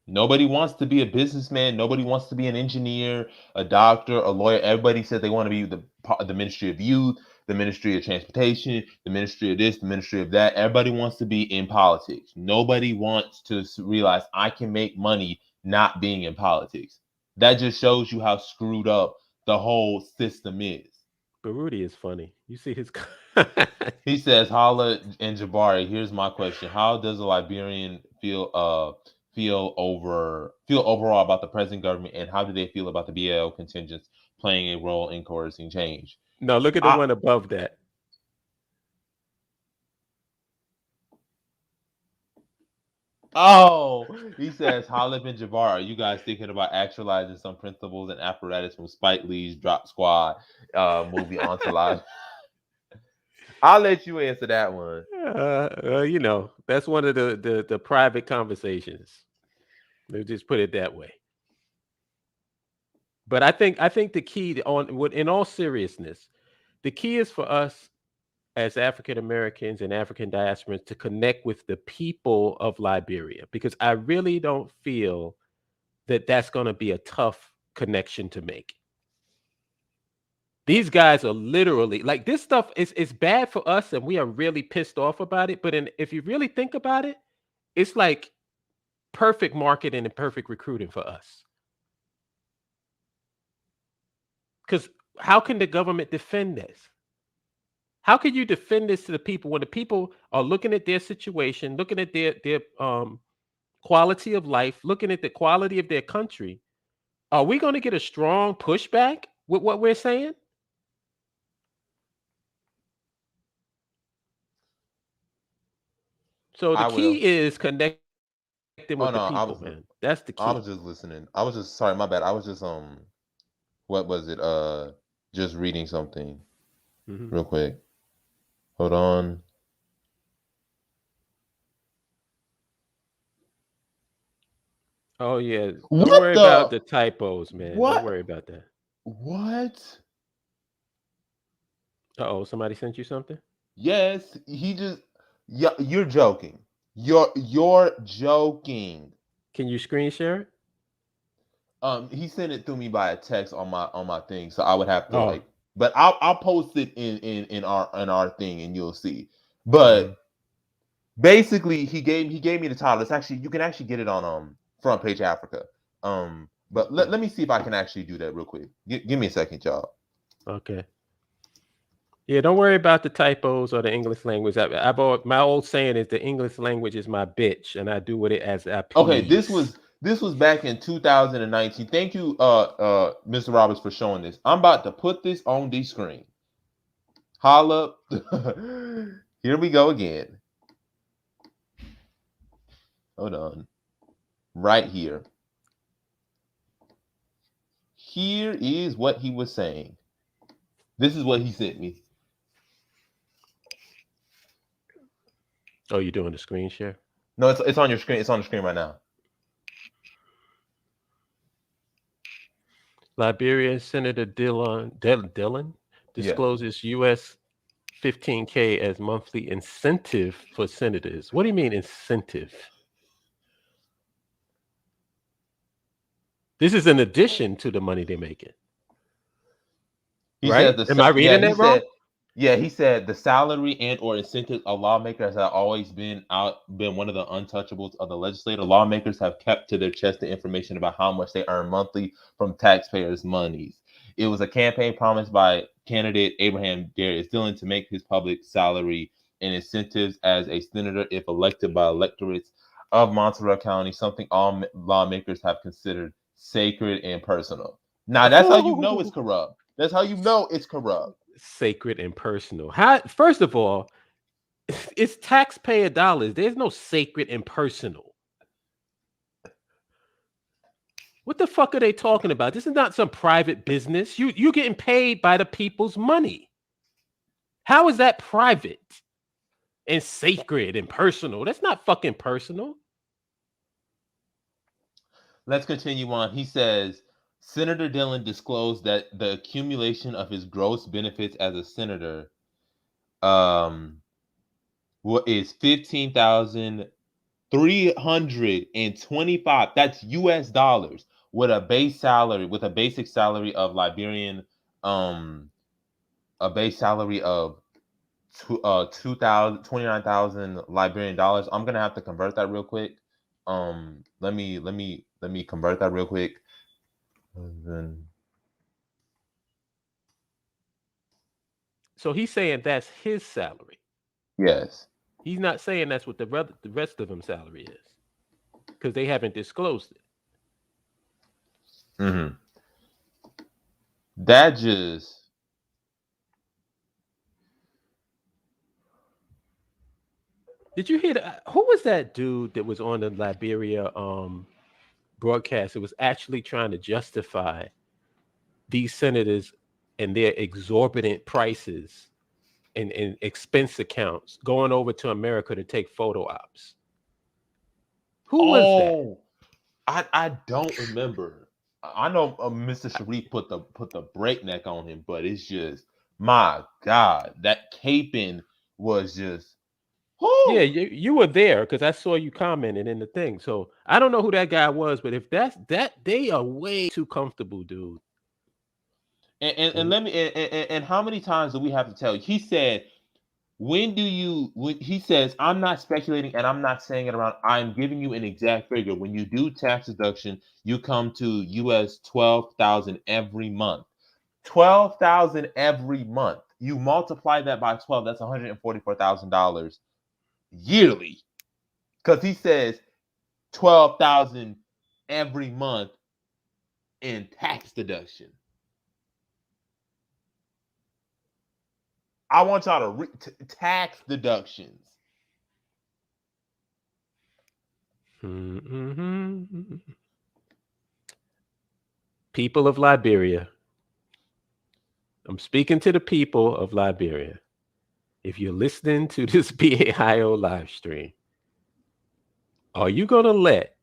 Nobody wants to be a businessman. Nobody wants to be an engineer, a doctor, a lawyer. Everybody says they want to be the Ministry of Youth, the Ministry of Transportation, the Ministry of this, the Ministry of that. Everybody wants to be in politics. Nobody wants to realize I can make money not being in politics. That just shows you how screwed up the whole system is. But Rudy is funny. You see his. He says, Hala and Jabari, here's my question. How does a Liberian feel overall about the present government, and how do they feel about the BL contingents playing a role in coercing change? No, look at the one above that. Oh, he says, Halib and Jabbar, are you guys thinking about actualizing some principles and apparatus from Spike Lee's Drop Squad movie Entourage? I'll let you answer that one. You know, that's one of the private conversations. Let's just put it that way. But I think the key in all seriousness, the key is for us as African Americans and African diasporans to connect with the people of Liberia, because I really don't feel that that's going to be a tough connection to make. These guys are literally like, this stuff is bad for us and we are really pissed off about it. But if you really think about it, it's like perfect marketing and perfect recruiting for us. Because how can the government defend this? How can you defend this to the people when the people are looking at their situation, looking at their quality of life, looking at the quality of their country? Are we going to get a strong pushback with what we're saying? So the key is connecting with the people, man. That's the key. I was just listening. I was just sorry, my bad. I was just what was it? Just reading something real quick. Hold on. Oh yeah. Don't worry about the typos, man. What? Don't worry about that. What? Uh-oh, somebody sent you something? Yes, he just you're joking. You're joking. Can you screen share it? He sent it through me by a text on my thing, so I would have to but I'll post it in our thing and you'll see. But basically he gave me the title. It's actually, you can actually get it on Front Page Africa. But let me see if I can actually do that real quick. Give me a second, y'all. Okay. Yeah, don't worry about the typos or the English language. My old saying is the English language is my bitch, and I do with it as I please. Okay, this was back in 2019. Thank you, Mr. Roberts, for showing this. I'm about to put this on the screen. Holla. Here we go again. Hold on. Right here. Here is what he was saying. This is what he sent me. Oh, you're doing the screen share? No, it's on your screen. It's on the screen right now. Liberia Senator Dillon discloses U.S. $15K as monthly incentive for senators. What do you mean incentive? This is in addition to the money they're making. Right? Am I reading that wrong? Yeah, he said the salary and or incentives of lawmakers have always been one of the untouchables of the legislature. Lawmakers have kept to their chest the information about how much they earn monthly from taxpayers' monies. It was a campaign promise by candidate Abraham Darius Dillon to make his public salary and incentives as a senator, if elected by electorates of Montserrat County, something all lawmakers have considered sacred and personal. Now, that's how you know it's corrupt. That's how you know it's corrupt. Sacred and personal. First of all, it's taxpayer dollars. There's no sacred and personal. What the fuck are they talking about? This is not some private business. You're getting paid by the people's money. How is that private and sacred and personal? That's not fucking personal. Let's continue on. He says, Senator Dillon disclosed that the accumulation of his gross benefits as a senator um is 15,325. That's US dollars, with a basic salary of Liberian a base salary of 29,000 Liberian dollars. I'm gonna have to convert that real quick. Let me convert that real quick. Then So he's saying that's his salary. yes. He's not saying that's what the rest of them salary is, because they haven't disclosed it. Mm-hmm. That just Did you hear who was that dude that was on the Liberia broadcast? It was actually trying to justify these senators and their exorbitant prices and expense accounts going over to America to take photo ops. Who was that? oh I don't remember. I know Mr. Sharif put the breakneck on him, but it's just my God, that caping was just Yeah, whoo. you were there because I saw you commenting in the thing. So I don't know who that guy was, but if that's that, they are way too comfortable, dude. And And let me and how many times do we have to tell you? He said, when he says, I'm not speculating and I'm not saying it around, I'm giving you an exact figure. When you do tax deduction, you come to US 12,000 every month. 12,000 every month. You multiply that by 12, that's $144,000 yearly. Because he says 12,000 every month in tax deduction. I want y'all to tax deductions. people of Liberia, I'm speaking to the people of Liberia. If you're listening to this BAIO live stream, are you going to let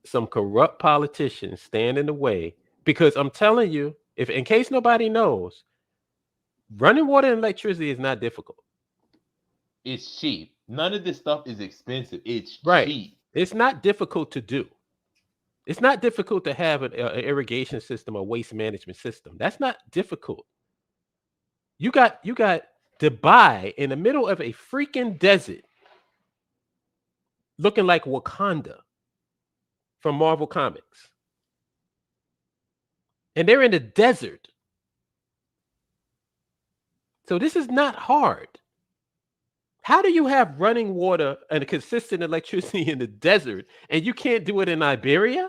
some corrupt politicians stand in the way? Because I'm telling you, if in case nobody knows, running water and electricity is not difficult. It's cheap. None of this stuff is expensive. It's Right. cheap. It's not difficult to do. It's not difficult to have an irrigation system or waste management system. That's not difficult. You got Dubai in the middle of a freaking desert, looking like Wakanda from Marvel Comics, and they're in the desert. So this is not hard. How do you have running water and consistent electricity in the desert and you can't do it in Liberia?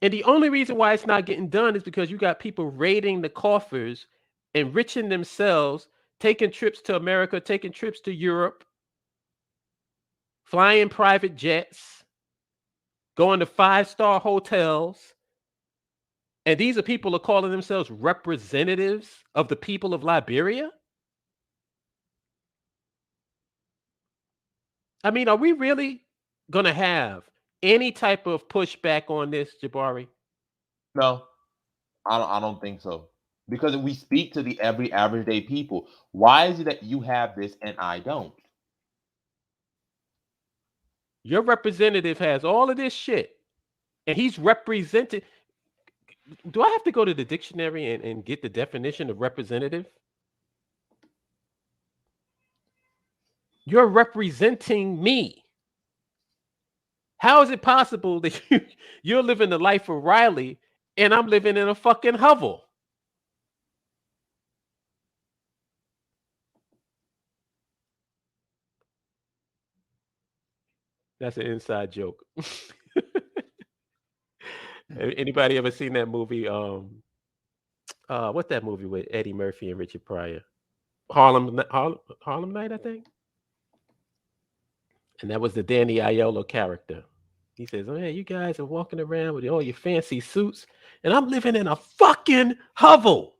And the only reason why it's not getting done is because you got people raiding the coffers, enriching themselves, taking trips to America, taking trips to Europe, flying private jets, going to 5-star hotels. And these are people who are calling themselves representatives of the people of Liberia? I mean, are we really going to have any type of pushback on this, Jabari? No, I don't think so. Because we speak to the every average day people. Why is it that you have this and I don't? Your representative has all of this shit, and he's represented. Do I have to go to the dictionary and get the definition of representative? You're representing me. How is it possible that you're living the life of Riley and I'm living in a fucking hovel? That's an inside joke. Anybody ever seen that movie? What's that movie with Eddie Murphy and Richard Pryor? Harlem Night, I think. And that was the Danny Aiello character. He says, "Oh yeah, you guys are walking around with all your fancy suits, and I'm living in a fucking hovel."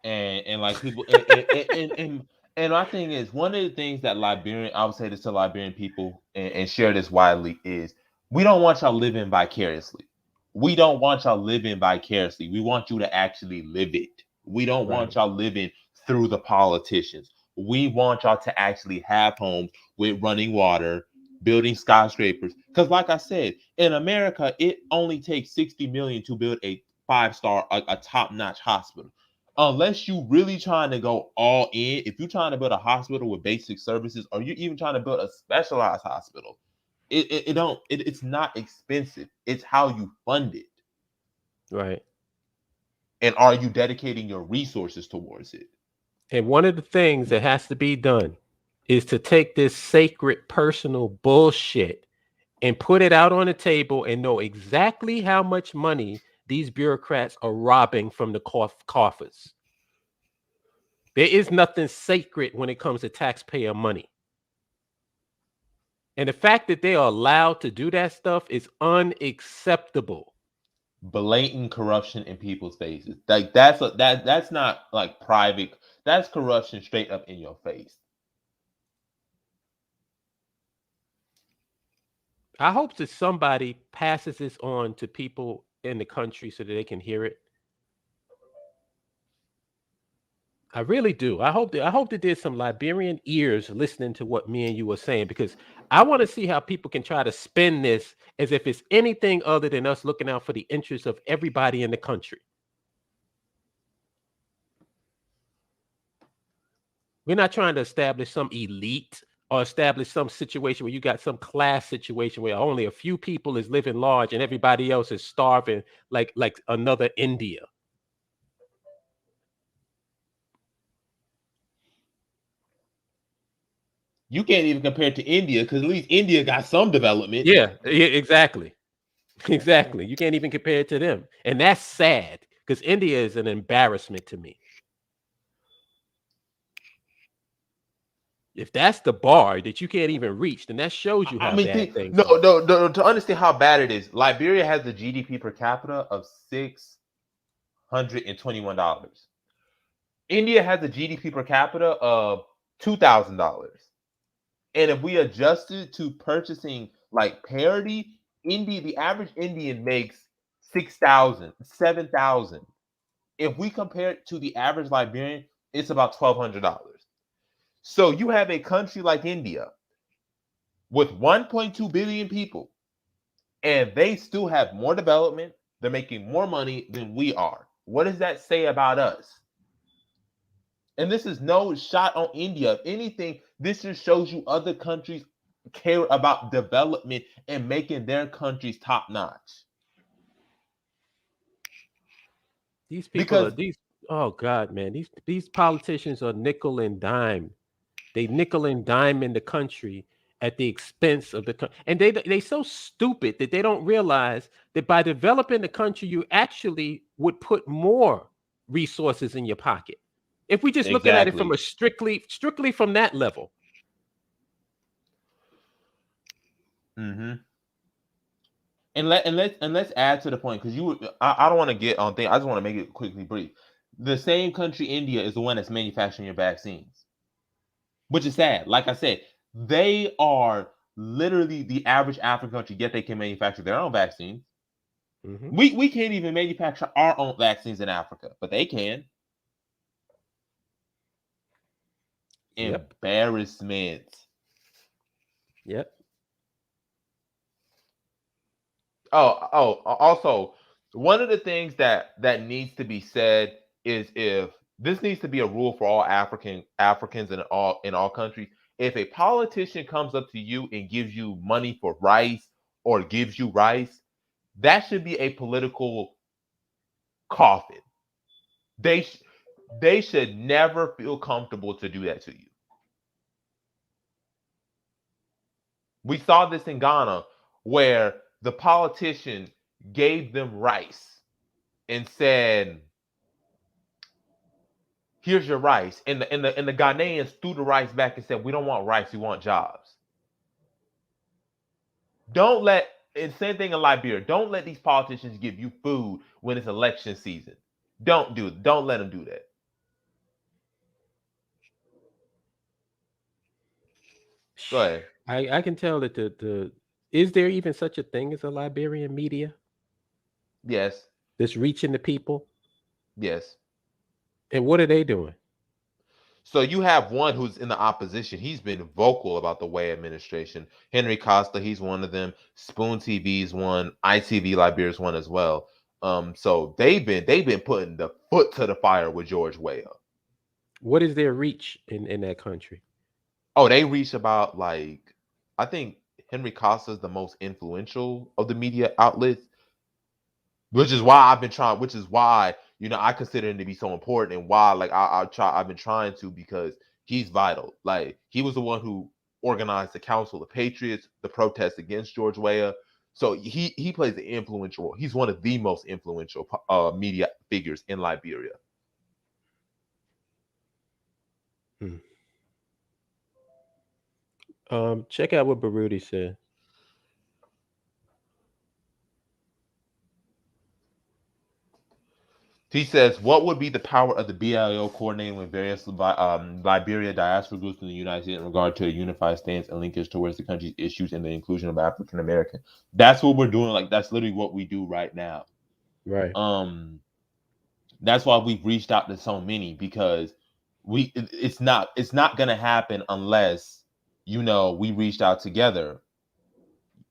And like people and my thing is, one of the things that Liberian, I would say this to Liberian people and share this widely, is We don't want y'all living vicariously. We don't want y'all living vicariously. We want you to actually live it. We don't Right. want y'all living through the politicians. We want y'all to actually have homes with running water, building skyscrapers. Because, like I said, in America, it only takes 60 million to build a five-star, a top-notch hospital. Unless you really trying to go all in, if you're trying to build a hospital with basic services, or you're even trying to build a specialized hospital, it's not expensive. It's how you fund it, Right. and are you dedicating your resources towards it? And one of the things that has to be done is to take this sacred personal bullshit and put it out on the table and know exactly how much money these bureaucrats are robbing from the coffers. There is nothing sacred when it comes to taxpayer money. And the fact that they are allowed to do that stuff is unacceptable. Blatant corruption in people's faces. Like that's not like private. That's corruption straight up in your face. I hope that somebody passes this on to people in the country so that they can hear it. I really do. I hope that there's some Liberian ears listening to what me and you are saying, because I want to see how people can try to spin this as if it's anything other than us looking out for the interests of everybody in the country. We're not trying to establish some elite or establish some situation where you got some class situation where only a few people is living large and everybody else is starving like another India. You can't even compare it to India because at least India got some development. Yeah, exactly. Exactly. You can't even compare it to them. And that's sad because India is an embarrassment to me. If that's the bar that you can't even reach, then that shows you I how mean, bad things no, are. no, no, to understand how bad it is, Liberia has a GDP per capita of $621. India has a GDP per capita of $2,000. And if we adjust it to purchasing like parity, the average Indian makes 6,000, 7,000. If we compare it to the average Liberian, it's about $1,200. So you have a country like India with 1.2 billion people, and they still have more development. They're making more money than we are. What does that say about us? And this is no shot on India. If anything, this just shows you other countries care about development and making their countries top notch. These people are Because these oh God, man. These politicians are nickel and dime. They nickel and dime in the country at the expense of the country. And they so stupid that they don't realize that by developing the country, you actually would put more resources in your pocket. If we just looking at it from exactly. a strictly from that level. Hmm. And let's add to the point because I don't want to get on thing. I just want to make it quickly brief. The same country, India, is the one that's manufacturing your vaccines, which is sad. Like I said, they are literally the average African country, yet they can manufacture their own vaccines. Hmm. We can't even manufacture our own vaccines in Africa, but they can. Yep. Embarrassment. Yep. Also, one of the things that needs to be said is if this needs to be a rule for all Africans in all countries. If a politician comes up to you and gives you money for rice or gives you rice, that should be a political coffin. They sh- they should never feel comfortable to do that to you. We saw this in Ghana where the politician gave them rice and said, "Here's your rice," and the Ghanaians threw the rice back and said, "We don't want rice, we want jobs." Don't let and same thing in Liberia. Don't let these politicians give you food when it's election season. Don't do it. Don't let them do that. Go ahead. I can tell that the Is there even such a thing as a Liberian media Yes, that's reaching the people? yes. And what are they doing? So you have one who's in the opposition. He's been vocal about the Way administration. Henry Costa, he's one of them. Spoon TV's one. ITV Liberia's one as well. So they've been putting the foot to the fire with George Weah. What is their reach in that country? Oh, they reach about like I think Henry Costa is the most influential of the media outlets, which is why I've been trying. Which is why I consider him to be so important, and why like I've been trying to because he's vital. Like he was the one who organized the Council of Patriots, the protest against George Weah. So he plays an influential role. He's one of the most influential media figures in Liberia. Hmm. Check out what Baruti said. He says, "What would be the power of the BIO coordinating with various Liberia diaspora groups in the United States in regard to a unified stance and linkage towards the country's issues and the inclusion of African American?" That's what we're doing. Like that's literally what we do right now. Right. Um, that's why we've reached out to so many because it's not gonna happen unless we reached out together.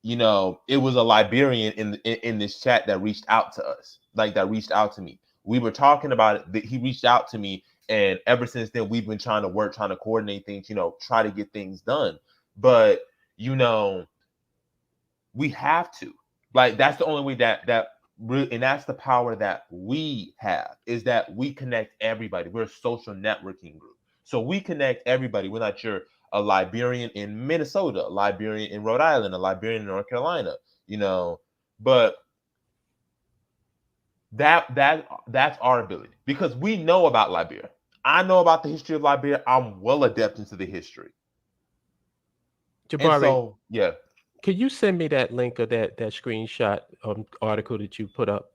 It was a Liberian in this chat that reached out to us, like that reached out to me. We were talking about it. That he reached out to me, and ever since then, we've been trying to work, trying to coordinate things. Try to get things done. But you know, we have to. Like that's the only way and that's the power that we have is that we connect everybody. We're a social networking group, so we connect everybody. We're not a Liberian in Minnesota, a Liberian in Rhode Island, a Liberian in North Carolina, but that's our ability because we know about Liberia. I know about the history of Liberia. I'm well adept into the history, and Jabari, so yeah, could you send me that link of that screenshot article that you put up?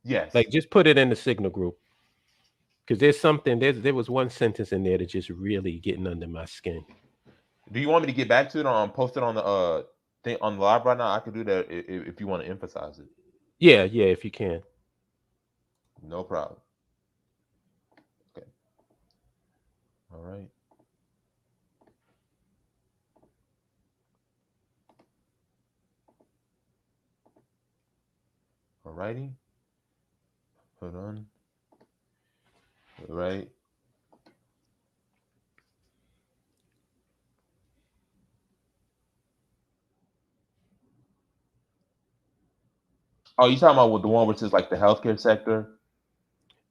yes. Like, just put it in the Signal group because there was one sentence in there that's just really getting under my skin. Do you want me to get back to it or post it on the thing on the live right now? I could do that if you want to emphasize it. Yeah, yeah, if you can. No problem. Okay. All right. All righty. Hold on. All right. Oh, you talking about with the one which is like the healthcare sector?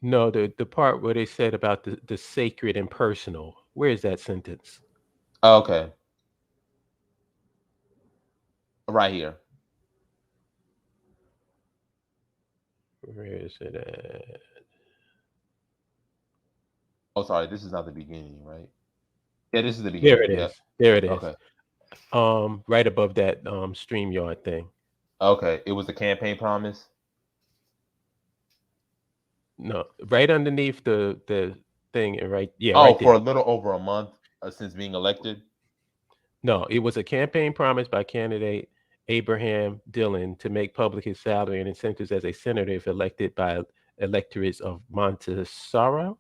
No, the part where they said about the sacred and personal. Where is that sentence? Oh, okay. Right here. Where is it at? Oh, sorry. This is not the beginning, right? Yeah, this is the There beginning. it Yep. is. There it is. Okay. Right above that StreamYard thing. Okay. It was a campaign promise. No, right underneath the thing, and Oh, right for there. a little over a month since being elected. No, it was a campaign promise by candidate Abraham Dillon to make public his salary and incentives as a senator if elected by electorates of Montserrat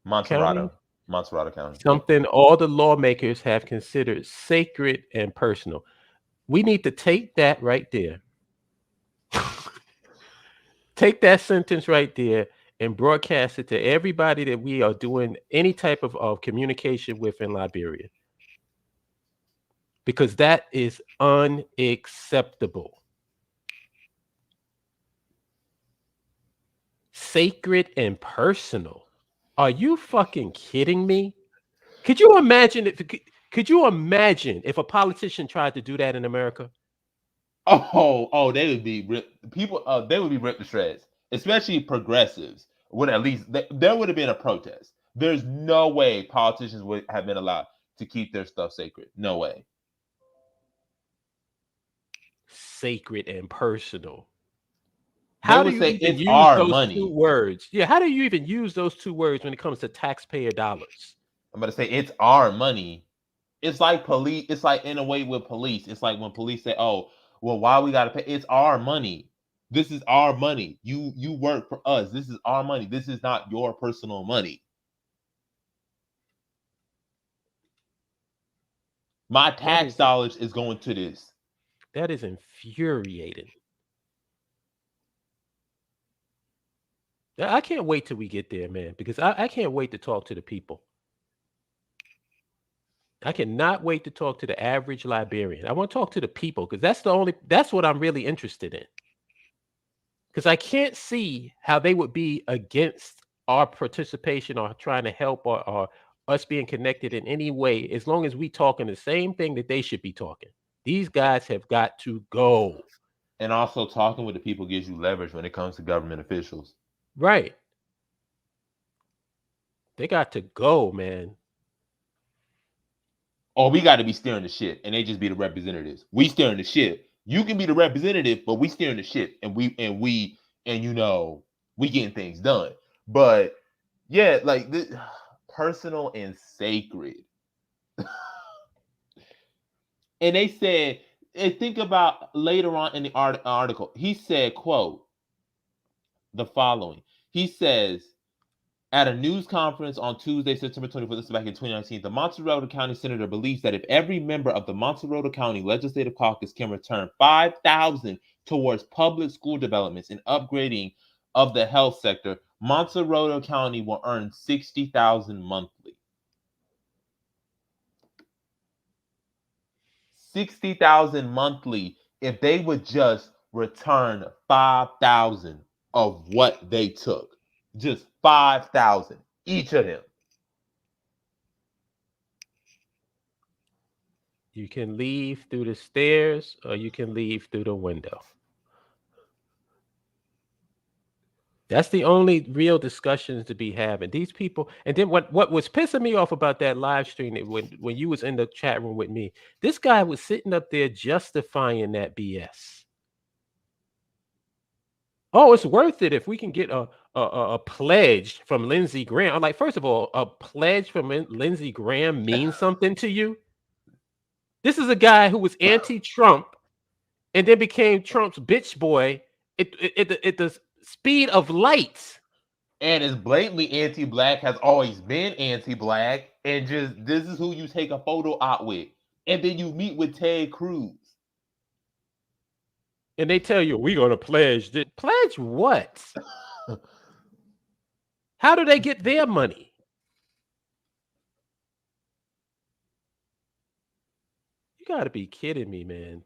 County. Montserrat County. Yep. Something all the lawmakers have considered sacred and personal. We need to take that right there. Take that sentence right there and broadcast it to everybody that we are doing any type of communication with in Liberia. Because that is unacceptable. Sacred and personal. Are you fucking kidding me? Could you imagine if a politician tried to do that in America? Oh, they would be people. They would be ripped to shreds, especially progressives. Would at least there would have been a protest. There's no way politicians would have been allowed to keep their stuff sacred. No way. Sacred and personal. They How do would you say even it's use our those two money. words? Yeah, how do you even use those two words when it comes to taxpayer dollars? I'm gonna say it's our money. It's like police. It's like in a way with police. It's like when police say, "Oh, well, why we gotta pay? It's our money. This is our money. You work for us. This is our money. This is not your personal money. My That tax is dollars is going to this. that is infuriating. I can't wait till we get there, man, because I can't wait to talk to the people. I cannot wait to talk to the average Liberian. I want to talk to the people because that's what I'm really interested in. Because I can't see how they would be against our participation or trying to help or us being connected in any way as long as we talking the same thing that they should be talking. These guys have got to go. And also, talking with the people gives you leverage when it comes to government officials. Right. They got to go, man. Or we got to be steering the ship, and they just be the representatives. We steering the ship. You can be the representative, but we steering the ship, and we getting things done. But yeah, like this, personal and sacred. And they said, and think about later on in the article, he said, quote, the following. He says, at a news conference on Tuesday, September 24th, this is back in 2019, the Montserrat County Senator believes that if every member of the Montserrat County Legislative Caucus can return $5,000 towards public school developments and upgrading of the health sector, Montserrat County will earn $60,000 monthly. $60,000 monthly if they would just return 5,000 of what they took. Just 5,000 each of them. You can leave through the stairs or you can leave through the window. That's the only real discussions to be having. These people, and then what was pissing me off about that live stream when you was in the chat room with me, this guy was sitting up there justifying that BS. Oh, it's worth it if we can get a pledge from Lindsey Graham. I'm like, first of all, a pledge from Lindsey Graham means something to you? This is a guy who was anti-Trump and then became Trump's bitch boy at the speed of light. And is blatantly anti-black, has always been anti-black, and just this is who you take a photo out with. And then you meet with Ted Cruz. And they tell you, we're going to pledge. Pledge what? How do they get their money? You got to be kidding me, man.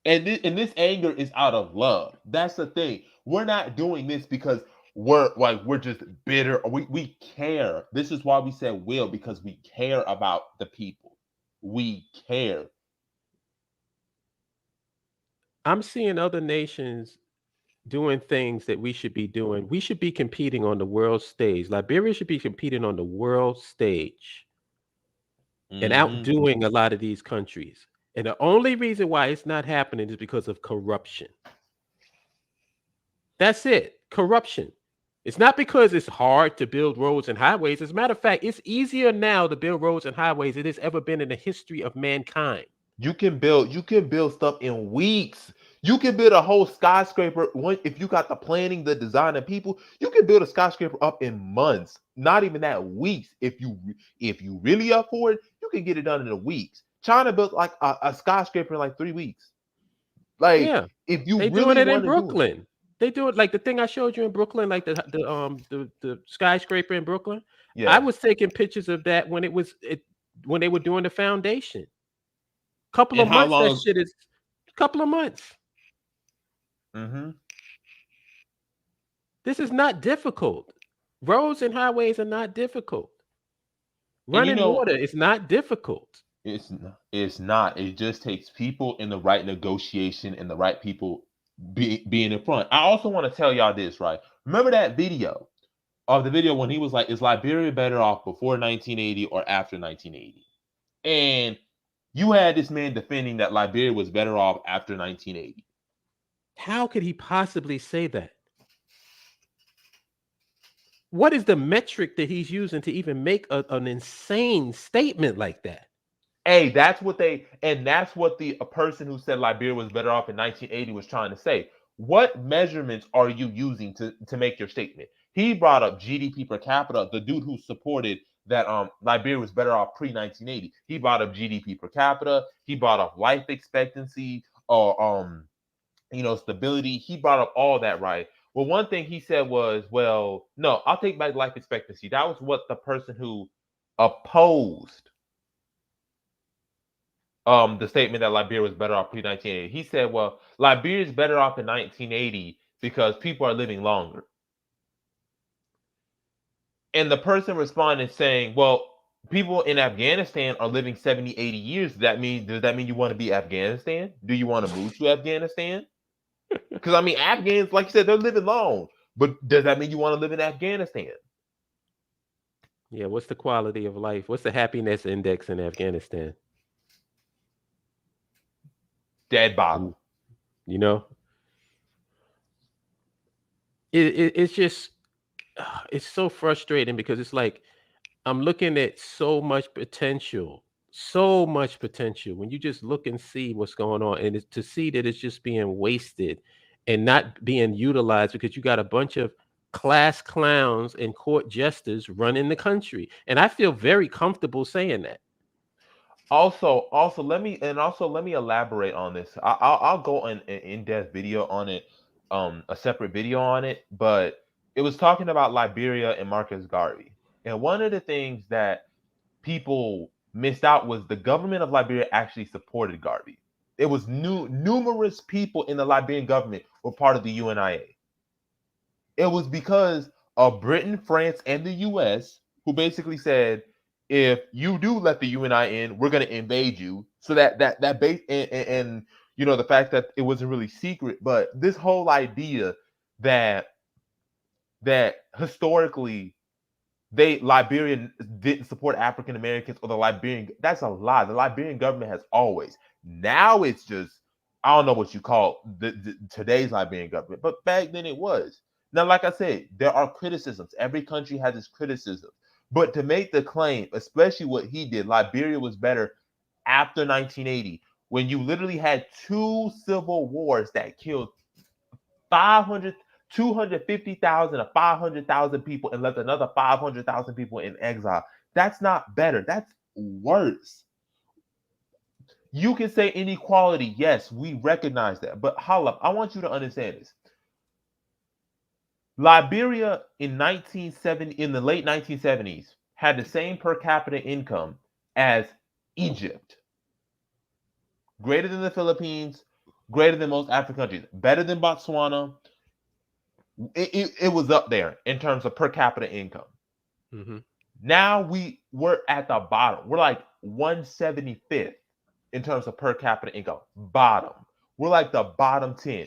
And this anger is out of love. That's the thing. We're not doing this because we're just bitter. We care. This is why we said will, because we care about the people. We care. I'm seeing other nations doing things that we should be doing. We should be competing on the world stage. Liberia should be competing on the world stage and outdoing a lot of these countries. And the only reason why it's not happening is because of corruption. That's it. Corruption. It's not because it's hard to build roads and highways. As a matter of fact, it's easier now to build roads and highways than it's ever been in the history of mankind. You can build stuff in weeks. You can build a whole skyscraper if you got the planning, the design, and people. You can build a skyscraper up in months, not even that, weeks. If you really up for it, you can get it done in a weeks. China built like a skyscraper in like 3 weeks. Like, yeah, if you they really doing it in Brooklyn. They do it like the thing I showed you in Brooklyn, like the skyscraper in Brooklyn. Yeah, I was taking pictures of that when when they were doing the foundation. Couple of months. That shit is a couple of months. This is not difficult. Roads and highways are not difficult. Running water is not difficult. It's not. It just takes people in the right negotiation and the right people being in front. I also want to tell y'all this, right? Remember that video when he was like, is Liberia better off before 1980 or after 1980? And you had this man defending that Liberia was better off after 1980. How could he possibly say that? What is the metric that he's using to even make an insane statement like that? Hey, that's what the a person who said Liberia was better off in 1980 was trying to say. What measurements are you using to make your statement? He brought up GDP per capita. The dude who supported that Liberia was better off pre 1980. He brought up GDP per capita. He brought up life expectancy or stability. He brought up all that, right? Well, one thing he said was, well, no, I'll take back life expectancy. That was what the person who opposed the statement that Liberia was better off pre 1980. He said, well, Liberia is better off in 1980 because people are living longer. And the person responded saying, well, people in Afghanistan are living 70, 80 years. Does that mean you want to be Afghanistan? Do you want to move to Afghanistan? Because I mean, Afghans, like you said, they're living long. But does that mean you want to live in Afghanistan? Yeah, what's the quality of life? What's the happiness index in Afghanistan? Dead bottom. You know, it's just it's so frustrating because it's like I'm looking at so much potential when you just look and see what's going on, and it's to see that it's just being wasted and not being utilized because you got a bunch of class clowns and court jesters running the country. And I feel very comfortable saying that. Also let me elaborate on this. I'll go an in-depth video on it, a separate video on it. But it was talking about Liberia and Marcus Garvey, and one of the things that people missed out was the government of Liberia actually supported Garvey. It was numerous people in the Liberian government were part of the UNIA. It was because of Britain, France, and the US who basically said, if you do let the UNI in, we're going to invade you. So that base and the fact that it wasn't really secret, but this whole idea that historically Liberian didn't support African Americans or the Liberian, that's a lie. The Liberian government has always. Now it's just, I don't know what you call today's Liberian government, but back then it was. Now, like I said, there are criticisms. Every country has its criticism. But to make the claim, especially what he did, Liberia was better after 1980, when you literally had two civil wars that killed 500, 250,000 or 500,000 people and left another 500,000 people in exile. That's not better. That's worse. You can say inequality. Yes, we recognize that. But hold up, I want you to understand this. Liberia in the late 1970s had the same per capita income as Egypt. Greater than the Philippines, greater than most African countries, better than Botswana. It was up there in terms of per capita income. Mm-hmm. Now we're at the bottom. We're like 175th in terms of per capita income. Bottom. We're like the bottom 10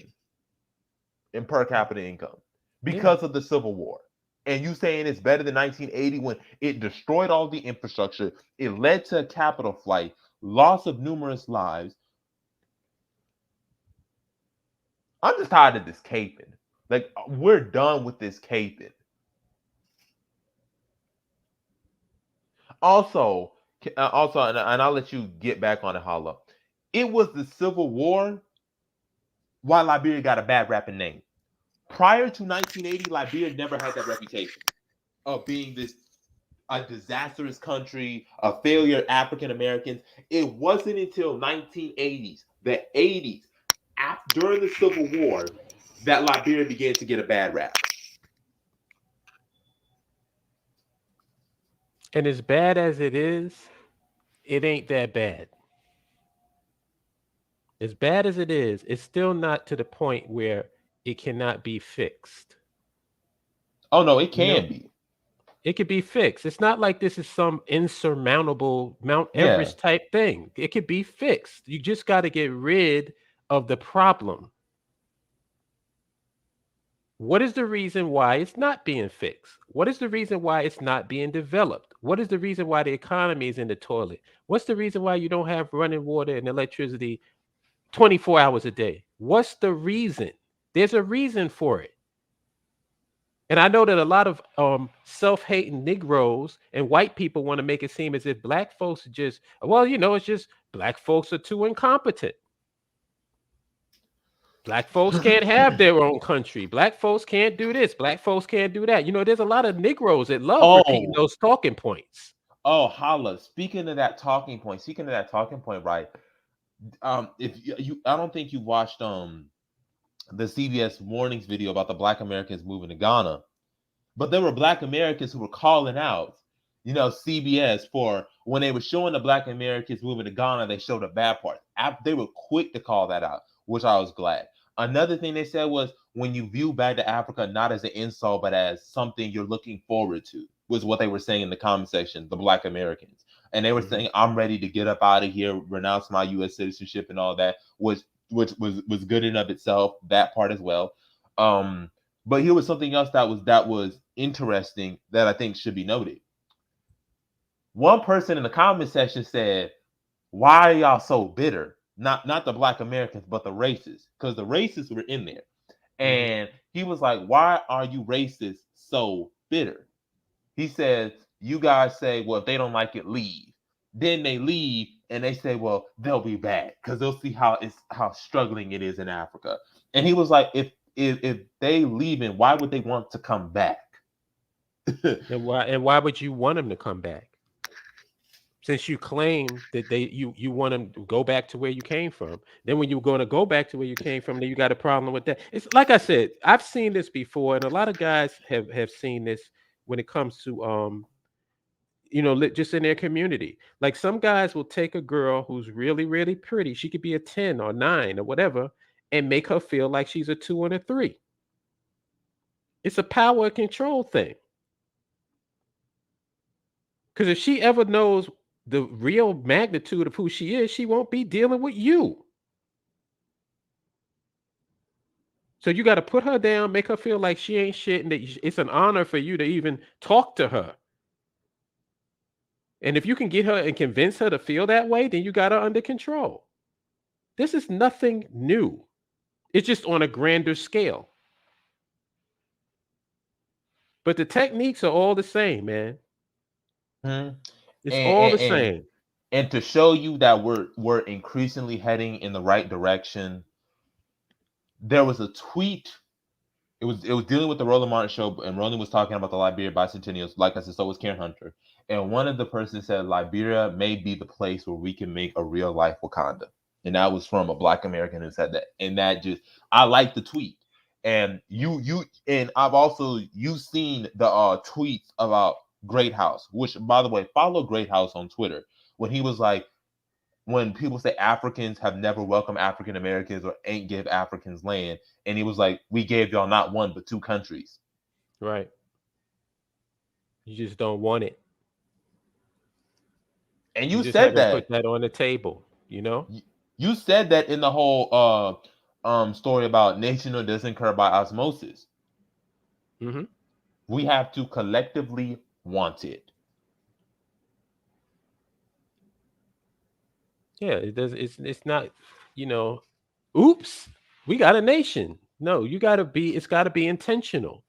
in per capita income because of the Civil War. And you saying it's better than 1980 when it destroyed all the infrastructure, it led to capital flight, loss of numerous lives. I'm just tired of this caping. Like, we're done with this caping. Also, and I'll let you get back on it, Holla. It was the Civil War why Liberia got a bad rapping name. Prior to 1980, Liberia never had that reputation of being a disastrous country, a failure African Americans. It wasn't until 1980s, the 80s, during the Civil War, that Liberia began to get a bad rap. And as bad as it is, it ain't that bad. As bad as it is, it's still not to the point where it cannot be fixed. Oh no, it can be. It could be fixed. It's not like this is some insurmountable Mount Everest type thing. It could be fixed. You just got to get rid of the problem. What is the reason why it's not being fixed? What is the reason why it's not being developed? What is the reason why the economy is in the toilet? What's the reason why you don't have running water and electricity 24 hours a day? What's the reason? There's a reason for it. And I know that a lot of self-hating Negroes and white people want to make it seem as if black folks are just, well, it's just black folks are too incompetent. Black folks can't have their own country. Black folks can't do this. Black folks can't do that. There's a lot of Negroes that love repeating Oh, those talking points. holla. Speaking of that talking point, right? If I don't think you watched the CBS Mornings video about the Black Americans moving to Ghana, but there were Black Americans who were calling out, CBS for when they were showing the Black Americans moving to Ghana, they showed the bad part. They were quick to call that out, which I was glad. Another thing they said was when you view back to Africa not as an insult, but as something you're looking forward to, was what they were saying in the comment section, the Black Americans. And they were saying, I'm ready to get up out of here, renounce my U.S. citizenship and all that, which was good in of itself, that part as well. But here was something else that was interesting that I think should be noted. One person in the comment section said, "Why are y'all so bitter?" Not the Black Americans, but the racists, because the racists were in there. And he was like, "Why are you racists so bitter?" He says, "You guys say, well, if they don't like it, leave. Then they leave and they say, well, they'll be back because they'll see how struggling it is in Africa." And he was like, if they leaving, why would they want to come back? And why would you want them to come back? Since you claim that you want them to go back to where you came from. Then when you're going to go back to where you came from, then you got a problem with that. It's like I said, I've seen this before, and a lot of guys have seen this when it comes to just in their community. Like some guys will take a girl who's really, really pretty. She could be a 10 or 9 or whatever, and make her feel like she's a 2 and a 3. It's a power control thing. Because if she ever knows the real magnitude of who she is, she won't be dealing with you. So you got to put her down, make her feel like she ain't shit, and that it's an honor for you to even talk to her. And if you can get her and convince her to feel that way, then you got her under control. This is nothing new. It's just on a grander scale. But the techniques are all the same, man. It's all the same. And to show you that we're increasingly heading in the right direction, there was a tweet. It was dealing with the Roland Martin show, and Roland was talking about the Liberia bicentennials. Like I said, so was Karen Hunter. And one of the persons said Liberia may be the place where we can make a real life Wakanda. And that was from a Black American who said that. And that just, I like the tweet. And I've also, you've seen the tweets about Great House, which, by the way, follow Great House on Twitter, when he was like, when people say Africans have never welcomed African Americans or ain't give Africans land, and he was like, we gave y'all not one but 2 countries. Right. You just don't want it. And you just said haven't that. Put that on the table, You said that in the whole story about national doesn't occur by osmosis. We have to collectively want it. Yeah, it does. It's not, oops, we got a nation. No, it's got to be intentional.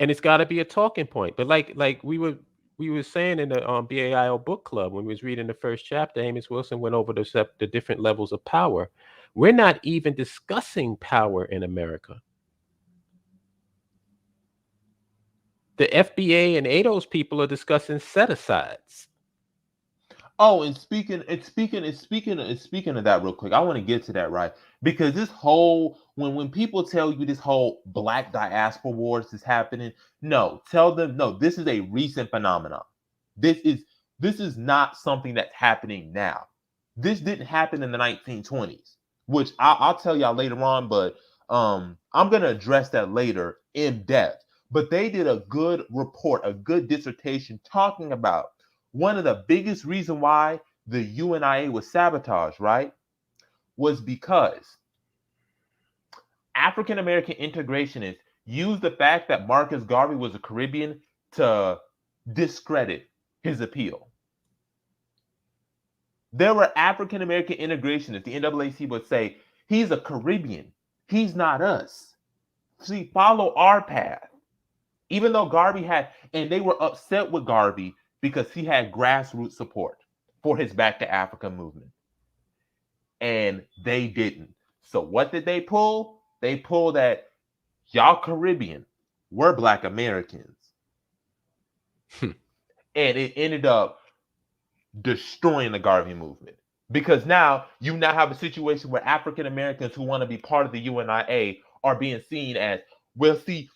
And it's got to be a talking point. But like we were saying in the BAIO book club when we was reading the first chapter, Amos Wilson went over the different levels of power. We're not even discussing power in America. The FBA and ADOS people are discussing set-asides. Oh, and speaking of that real quick, I want to get to that, right? Because this whole, when people tell you this whole Black diaspora wars is happening, no, tell them, no, this is a recent phenomenon. This is not something that's happening now. This didn't happen in the 1920s, which I'll tell y'all later on, but I'm gonna address that later in depth. But they did a good report, a good dissertation talking about one of the biggest reasons why the UNIA was sabotaged, right, was because African American integrationists used the fact that Marcus Garvey was a Caribbean to discredit his appeal. There were African American integrationists, the NAACP would say, he's a Caribbean, he's not us. See, follow our path. Even though Garvey had, and they were upset with Garvey because he had grassroots support for his Back to Africa movement, and they didn't. So what did they pull? They pulled that y'all Caribbean, we're Black Americans, and it ended up destroying the Garvey movement because now you now have a situation where African Americans who want to be part of the UNIA are being seen as, well, see,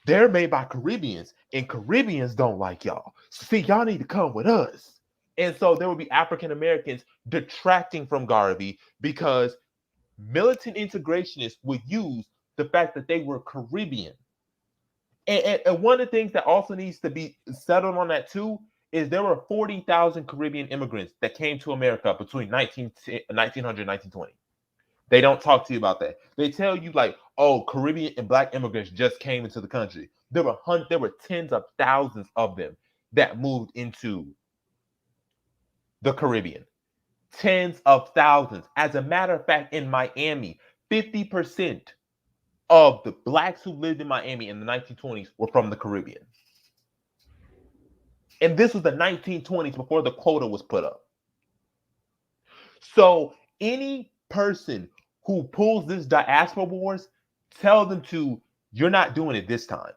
they're made by Caribbeans, and Caribbeans don't like y'all. See, y'all need to come with us. And so there would be African Americans detracting from Garvey because militant integrationists would use the fact that they were Caribbean. And one of the things that also needs to be settled on that too is there were 40,000 Caribbean immigrants that came to America between 1900 and 1920. They don't talk to you about that. They tell you like, oh, Caribbean and Black immigrants just came into the country. There were tens of thousands of them that moved into the Caribbean. Tens of thousands. As a matter of fact, in Miami, 50% of the Blacks who lived in Miami in the 1920s were from the Caribbean. And this was the 1920s before the quota was put up. So any person who pulls this diaspora wars, tell them to, you're not doing it this time.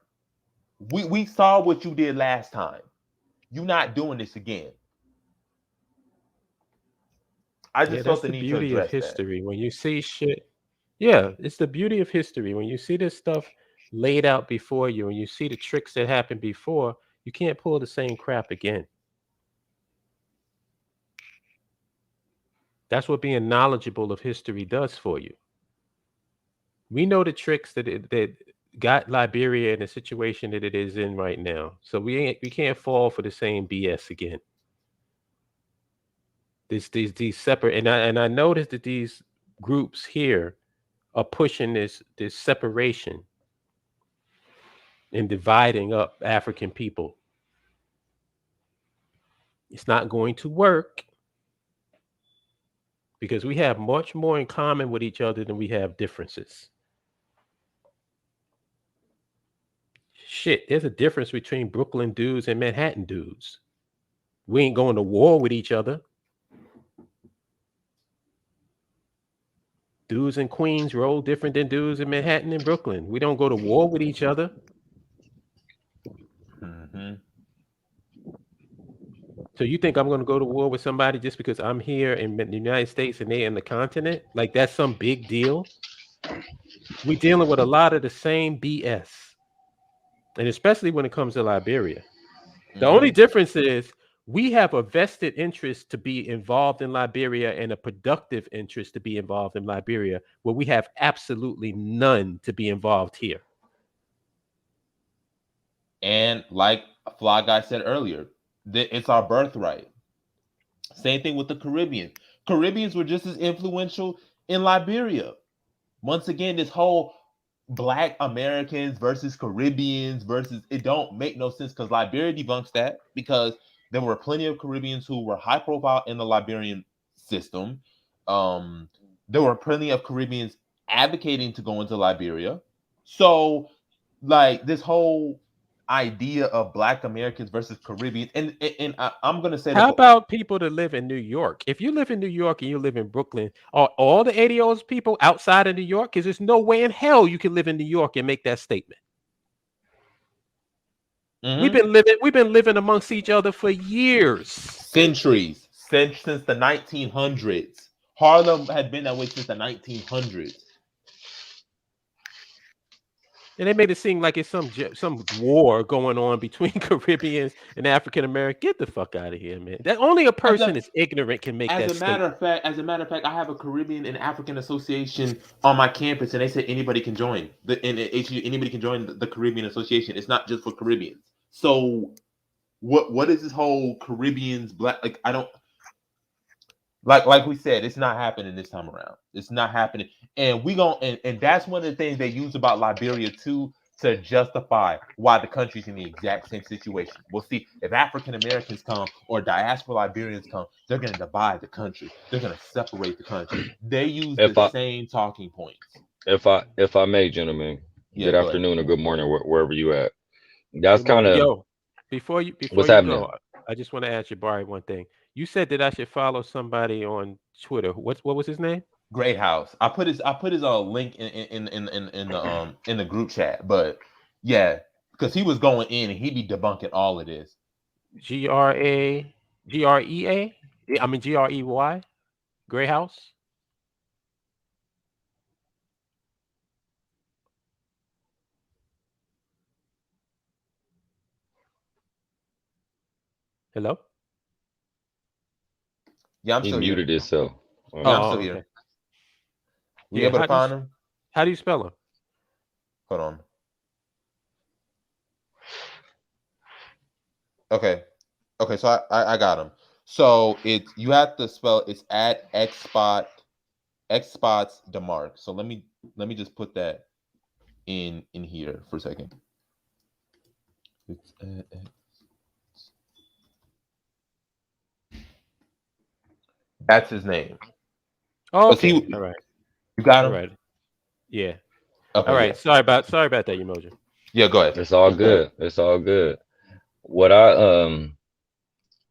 We saw what you did last time. You're not doing this again. I just felt the need to address that. That's the beauty of history. When you see shit, yeah, it's the beauty of history. When you see this stuff laid out before you and you see the tricks that happened before, you can't pull the same crap again. That's what being knowledgeable of history does for you. We know the tricks that got Liberia in the situation that it is in right now. So we can't fall for the same BS again. These separate, and I noticed that these groups here are pushing this separation and dividing up African people. It's not going to work because we have much more in common with each other than we have differences. Shit, there's a difference between Brooklyn dudes and Manhattan dudes. We ain't going to war with each other. Dudes in Queens roll different than dudes in Manhattan and Brooklyn. We don't go to war with each other. Mm-hmm. So you think I'm going to go to war with somebody just because I'm here in the United States and they're in the continent? Like that's some big deal? We're dealing with a lot of the same BS. And especially when it comes to Liberia. The only difference is we have a vested interest to be involved in Liberia and a productive interest to be involved in Liberia, where we have absolutely none to be involved here. And like Fly Guy said earlier, it's our birthright. Same thing with the Caribbean. Caribbeans were just as influential in Liberia. Once again, this whole Black Americans versus Caribbeans versus, it don't make no sense because Liberia debunks that because there were plenty of Caribbeans who were high profile in the Liberian system. There were plenty of Caribbeans advocating to go into Liberia. So like this whole idea of Black Americans versus Caribbeans, and I'm gonna say, how about people that live in New York? If you live in New York and you live in Brooklyn, are all the ADOs people outside of New York? Because there's no way in hell you can live in New York and make that statement. Mm-hmm. We've been living amongst each other for years, centuries, since the 1900s. Harlem had been that way since the 1900s. And they made it seem like it's some war going on between Caribbeans and African Americans. Get the fuck out of here, man. That only a person is ignorant can make that statement. As a matter of fact, I have a Caribbean and African Association on my campus, and they said anybody can join. Anybody can join the Caribbean Association. It's not just for Caribbeans. So, what is this whole Caribbeans Black? Like I don't. Like we said, it's not happening this time around. It's not happening. And and that's one of the things they use about Liberia too to justify why the country's in the exact same situation. We'll see if African Americans come or diaspora Liberians come, they're gonna divide the country. They're gonna separate the country. They use the same talking points. If I may, gentlemen, Yeah, good go ahead. afternoon or good morning, wherever you at. That's Good kind morning. of Yo, before what's you happening. go, I just want to ask you, Barry, one thing. You said that I should follow somebody on Twitter. What was his name? Great house. I put his link in the group chat, but yeah, because he was going in and he be debunking all of this. GREA? I mean GREY? Gray House? Hello? Yeah, I'm He still here. muted himself. Yeah, Oh, I'm Okay. still oh, here. okay. We Yeah, able to find him? how do you spell him? Hold on. Okay. Okay, so I got him. So it's you have to spell it's at X spots Demark. So let me just put that in here for a second. It's that's his name. Oh, Cause he okay. All right. you got All him. right. Yeah. All Okay, yeah, right. Sorry about that, Emoji. yeah. Go ahead. It's all good. It's all good. What I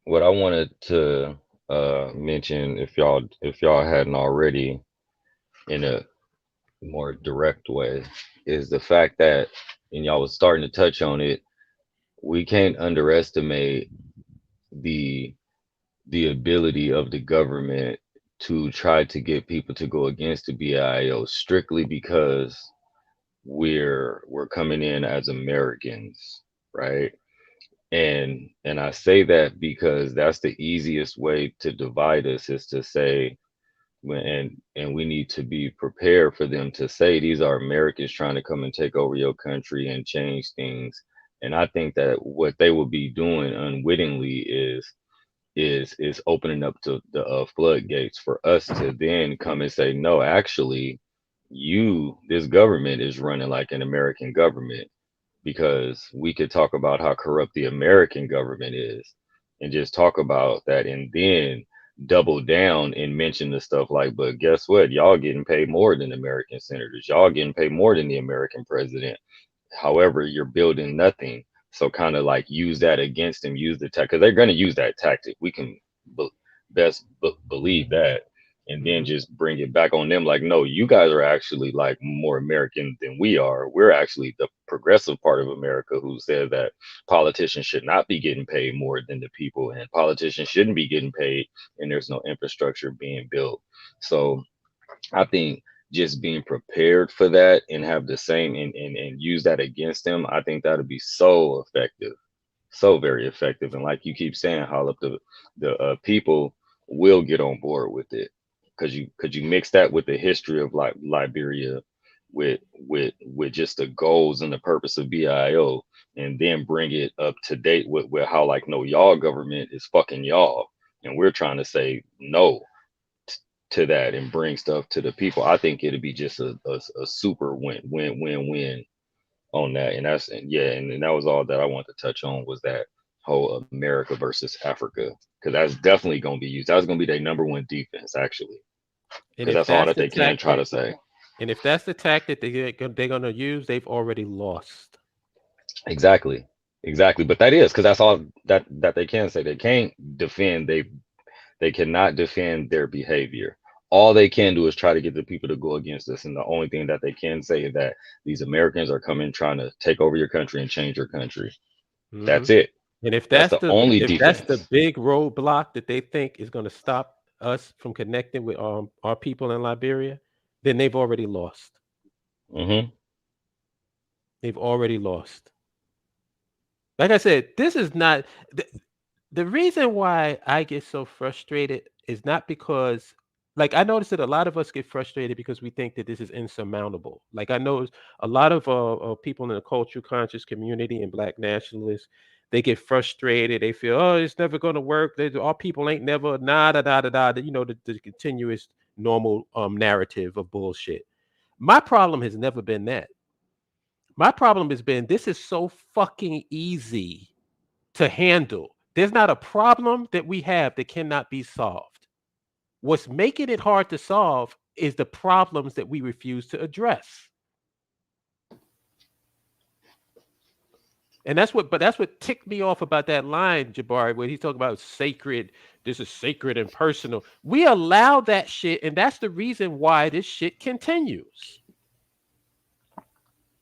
what I wanted to mention, if y'all hadn't already, in a more direct way, is the fact that, and y'all was starting to touch on it, we can't underestimate the the ability of the government to try to get people to go against the BIO strictly because we're coming in as Americans, right? And I say that because that's the easiest way to divide us, is to say, and we need to be prepared for them to say these are Americans trying to come and take over your country and change things. And I think that what they will be doing unwittingly is opening up to the floodgates for us to then come and say, no, actually, this government is running like an American government, because we could talk about how corrupt the American government is and just talk about that, and then double down and mention the stuff like, but guess what? Y'all getting paid more than American senators. Y'all getting paid more than the American president. However, you're building nothing. So kind of like use that against them, use the tech, because they're going to use that tactic. We can be- believe that, and then Hmm. just bring it back on them. Like, no, you guys are actually like more American than we are. We're actually the progressive part of America who said that politicians should not be getting paid more than the people, and politicians shouldn't be getting paid, and there's no infrastructure being built. So I think just being prepared for that and have the same, and use that against them, I think that'll be so effective, so very effective. And like you keep saying, how up the people will get on board with it, because you mix that with the history of like Liberia, with just the goals and the purpose of BIO, and then bring it up to date with how, like, no, y'all government is fucking y'all, and we're trying to say no to that and bring stuff to the people. I think it'd be just a super win on that. And and that was all that I wanted to touch on, was that whole America versus Africa, because that's definitely going to be used. That's going to be their number one defense, actually, And because if that's all that's that the they can try to tactic, say. and if that's the tactic they're gonna use, they've already lost. Exactly, exactly. But that is because that's all that they can say. They can't defend. They cannot defend their behavior. All they can do is try to get the people to go against us. And the only thing that they can say is that these Americans are coming trying to take over your country and change your country. Hmm. That's it. And That's the only if that's the defense. big roadblock that they think is going to stop us from connecting with our people in Liberia, then they've already lost. Hmm. They've already lost. Like I said, this is not the reason why I get so frustrated is not because, like, I noticed that a lot of us get frustrated because we think that this is insurmountable. Like, I know a lot of people in the cultural conscious community and Black nationalists, they get frustrated. They feel, oh, it's never going to work. Our people ain't never, nah, da, da, da, da, you know, the continuous normal narrative of bullshit. My problem has never been that. My problem has been this is so fucking easy to handle. There's not a problem that we have that cannot be solved. What's making it hard to solve is the problems that we refuse to address. And that's what ticked me off about that line, Jabari, where he's talking about sacred. This is sacred and personal. We allow that shit, and that's the reason why this shit continues.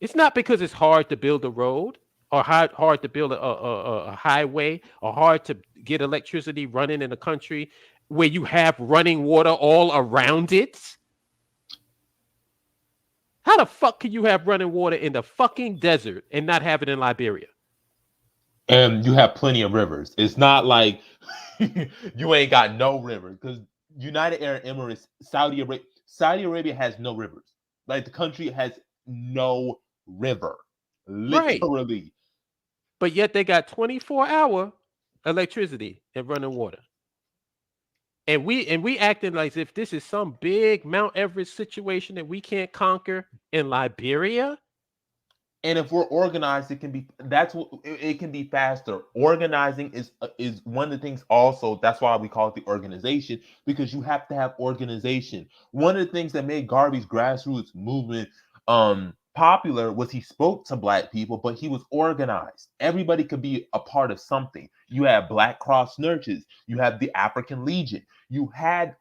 It's not because it's hard to build a road or hard to build a highway or hard to get electricity running in a country where you have running water all around it. How the fuck can you have running water in the fucking desert and not have it in Liberia? And you have plenty of rivers. It's not like you ain't got no rivers, because United Arab Emirates, Saudi Arabia has no rivers. Like, the country has no river, literally. Right. But yet they got 24-hour electricity and running water. And we acting like as if this is some big Mount Everest situation that we can't conquer in Liberia. And if we're organized, it can be. That's what it can be faster. Organizing is one of the things. Also, that's why we call it the organization, because you have to have organization. One of the things that made Garvey's grassroots movement popular was he spoke to Black people, but he was organized. Everybody could be a part of something. You had Black Cross nurses. You had the African Legion. You had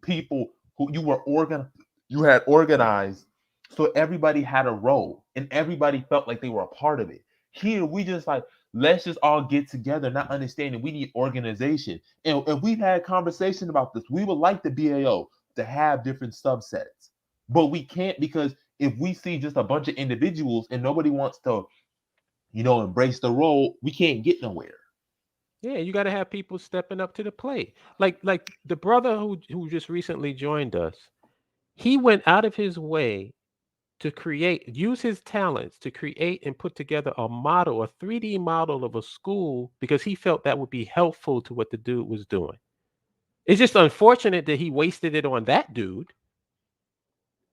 people who you were organized. So everybody had a role and everybody felt like they were a part of it. Here, we just like, let's just all get together, not understanding we need organization. And we've had conversation about this. We would like the BAO to have different subsets, but we can't, because if we see just a bunch of individuals and nobody wants to, embrace the role, we can't get nowhere. Yeah, you got to have people stepping up to the plate. Like the brother who just recently joined us, he went out of his way to use his talents to create and put together a 3D model of a school, because he felt that would be helpful to what the dude was doing. It's just unfortunate that he wasted it on that dude.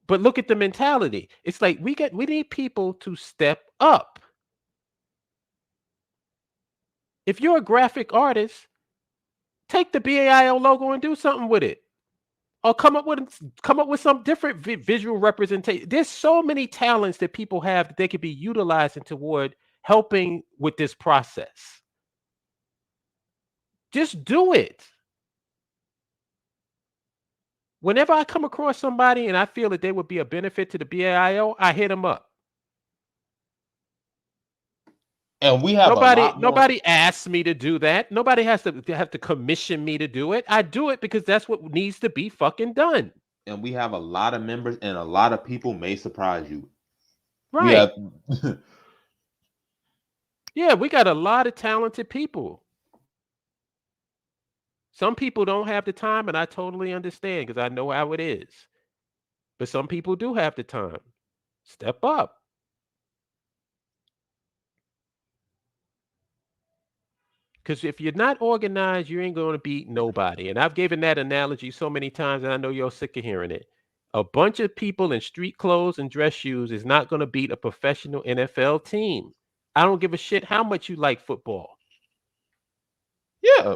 But look at the mentality. It's like we need people to step up. If you're a graphic artist, take the BAIO logo and do something with it. Or come up with some different visual representation. There's so many talents that people have that they could be utilizing toward helping with this process. Just do it. Whenever I come across somebody and I feel that they would be a benefit to the BAIO, I hit them up. And we have nobody asks me to do that. Nobody has to commission me to do it. I do it because that's what needs to be fucking done. And we have a lot of members, and a lot of people may surprise you. Right. Yeah, we got a lot of talented people. Some people don't have the time, and I totally understand, because I know how it is. But some people do have the time. Step up. Because if you're not organized, you ain't going to beat nobody. And I've given that analogy so many times, and I know you're sick of hearing it. A bunch of people in street clothes and dress shoes is not going to beat a professional NFL team. I don't give a shit how much you like football. Yeah.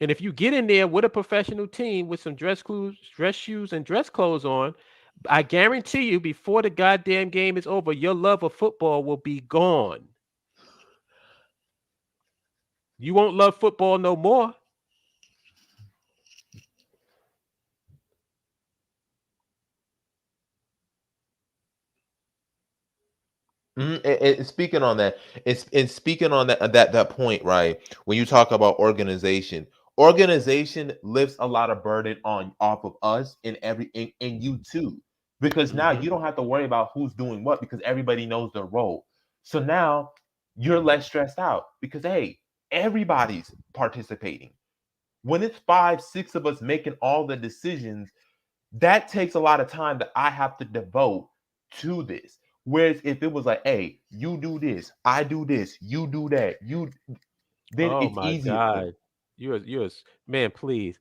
And if you get in there with a professional team with some dress shoes, and dress clothes on, I guarantee you, before the goddamn game is over, your love of football will be gone. You won't love football no more. Speaking on that, it's speaking on that point, right? When you talk about organization lifts a lot of burden off of us and you too, because now you don't have to worry about who's doing what, because everybody knows their role. So now you're less stressed out, because hey, everybody's participating. When it's 5-6 of us making all the decisions, that takes a lot of time that I have to devote to this. Whereas if it was like, hey, you do this, I do this, you do that, then it's easier. God. You're man, please.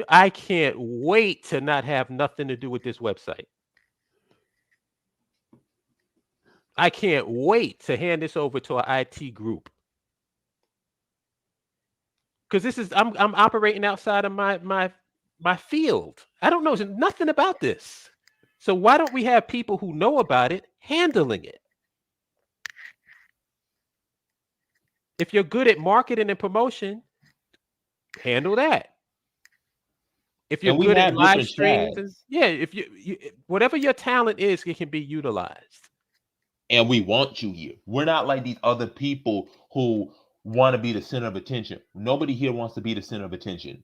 I can't wait to not have nothing to do with this website. I can't wait to hand this over to an IT group. Because I'm operating outside of my field. I don't know nothing about this. So why don't we have people who know about it handling it? If you're good at marketing and promotion, handle that. If you're And we good at have live different streams, and chats. yeah, if you whatever your talent is, it can be utilized. And we want you here. We're not like these other people who want to be the center of attention. Nobody here wants to be the center of attention.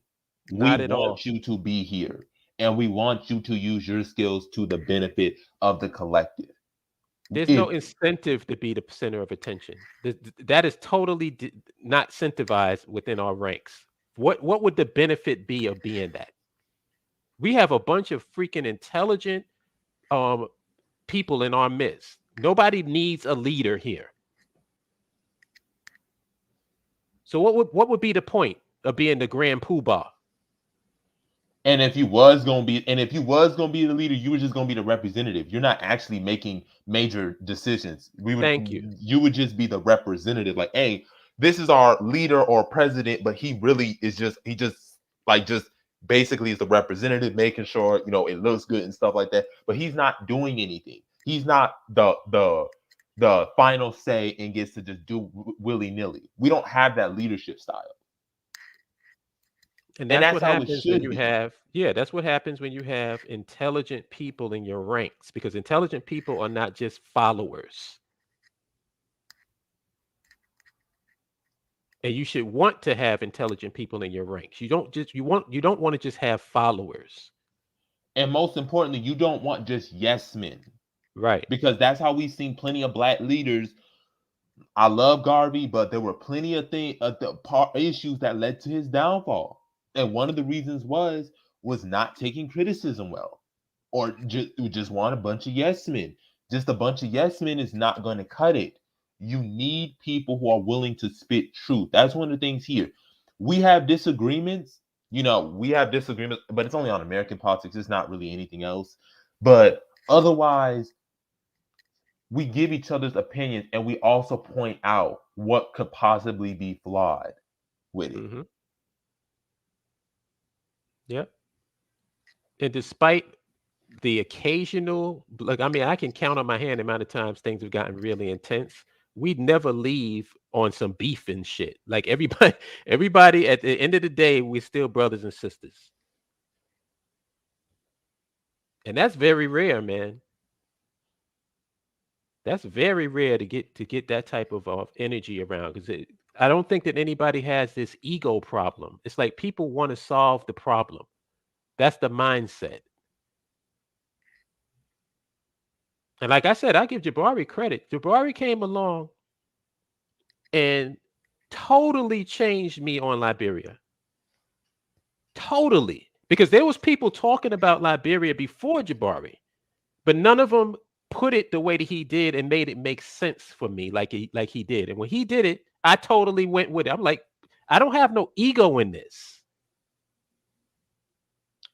We Not at all. want you to be here. And we want you to use your skills to the benefit of the collective. There's If no incentive to be the center of attention. That is totally not incentivized within our ranks. What would the benefit be of being that? We have a bunch of freaking intelligent people in our midst. Nobody needs a leader here. So what would be the point of being the grand poobah? And if you was gonna be the leader, you were just gonna be the representative. You're not actually making major decisions. Thank you. You would just be the representative. Like, hey, this is our leader or president, but he really is just just basically is the representative, making sure it looks good and stuff like that. But he's not doing anything. He's not the final say and gets to just do willy nilly. We don't have that leadership style. And And that's that's what how it happens when should you be. have, that's what happens when you have intelligent people in your ranks, because intelligent people are not just followers. And you should want to have intelligent people in your ranks. You don't want to just have followers. And most importantly, you don't want just yes men. Right. Because that's how we've seen plenty of black leaders. I love Garvey, but there were plenty of issues that led to his downfall. And one of the reasons was not taking criticism well, or just want a bunch of yes men. Just a bunch of yes men is not going to cut it. You need people who are willing to spit truth. That's one of the things here. We have disagreements. We have disagreements, but it's only on American politics. It's not really anything else. But otherwise, we give each other's opinions, and we also point out what could possibly be flawed with it. Mm-hmm. Yep. And despite the occasional, I can count on my hand the amount of times things have gotten really intense. We'd never leave on some beef and shit. Like everybody at the end of the day, we're still brothers and sisters. And that's very rare, man. That's very rare to get that type of energy around, because I don't think that anybody has this ego problem. It's like people want to solve the problem. That's the mindset. And like I said, I give Jabari credit. Jabari came along and totally changed me on Liberia. Totally. Because there was people talking about Liberia before Jabari, but none of them put it the way that he did and made it make sense for me like he did. And when he did it, I totally went with it. I'm like, I don't have no ego in this.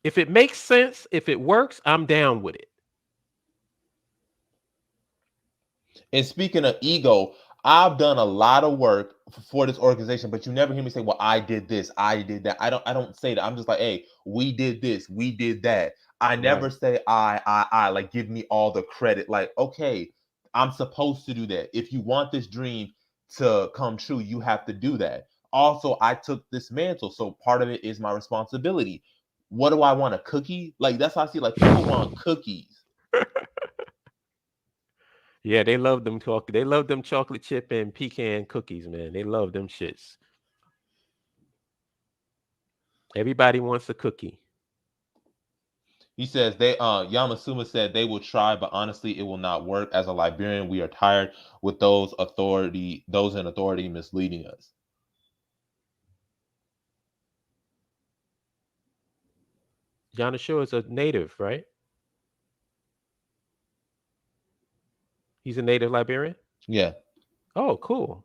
If it makes sense, if it works, I'm down with it. And speaking of ego, I've done a lot of work for this organization, but you never hear me say, well, I did this, I did that. I don't say that. I'm just like, hey, we did this, we did that. I never say I, like, give me all the credit. Like, okay, I'm supposed to do that. If you want this dream to come true, you have to do that. Also, I took this mantle, so part of it is my responsibility. What do I want? A cookie? Like, that's how I see, like, people want cookies. Yeah, they love them chocolate chip and pecan cookies, man. They love them shits. Everybody wants a cookie. He says Yamasuma said they will try, but honestly, it will not work. As a Liberian, we are tired with those in authority misleading us. John Ashore is a native, right? He's a native Liberian? Yeah. Oh, cool.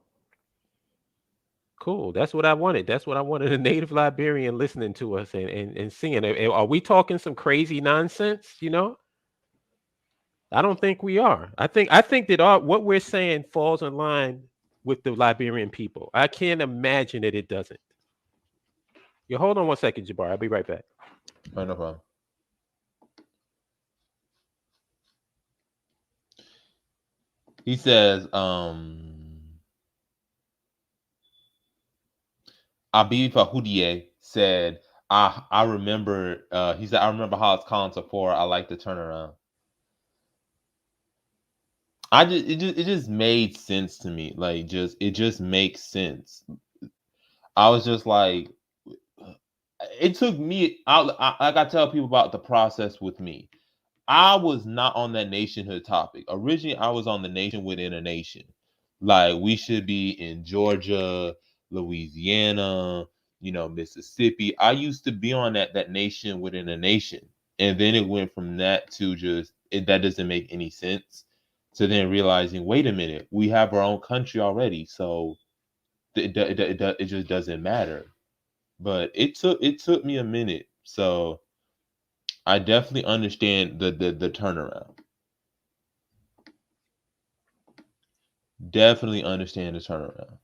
Cool. That's what I wanted. That's what I wanted, a native Liberian listening to us and singing. Are we talking some crazy nonsense, I don't think we are. I think that what we're saying falls in line with the Liberian people. I can't imagine that it doesn't. You hold on one second, Jabbar. I'll be right back. Oh, no problem. He says, Abiy Fahoudie said, I remember, he said, I remember how it's calm to four. I like the turnaround. It just made sense to me. Like, it just makes sense. I was just like, it took me, I got to tell people about the process with me. I was not on that nationhood topic. Originally, I was on the nation within a nation. Like, we should be in Georgia, Louisiana, Mississippi. I used to be on that nation within a nation. And then it went from that to just that doesn't make any sense. To then realizing, wait a minute, we have our own country already. So it just doesn't matter. But it took me a minute. So I definitely understand the turnaround. Definitely understand the turnaround.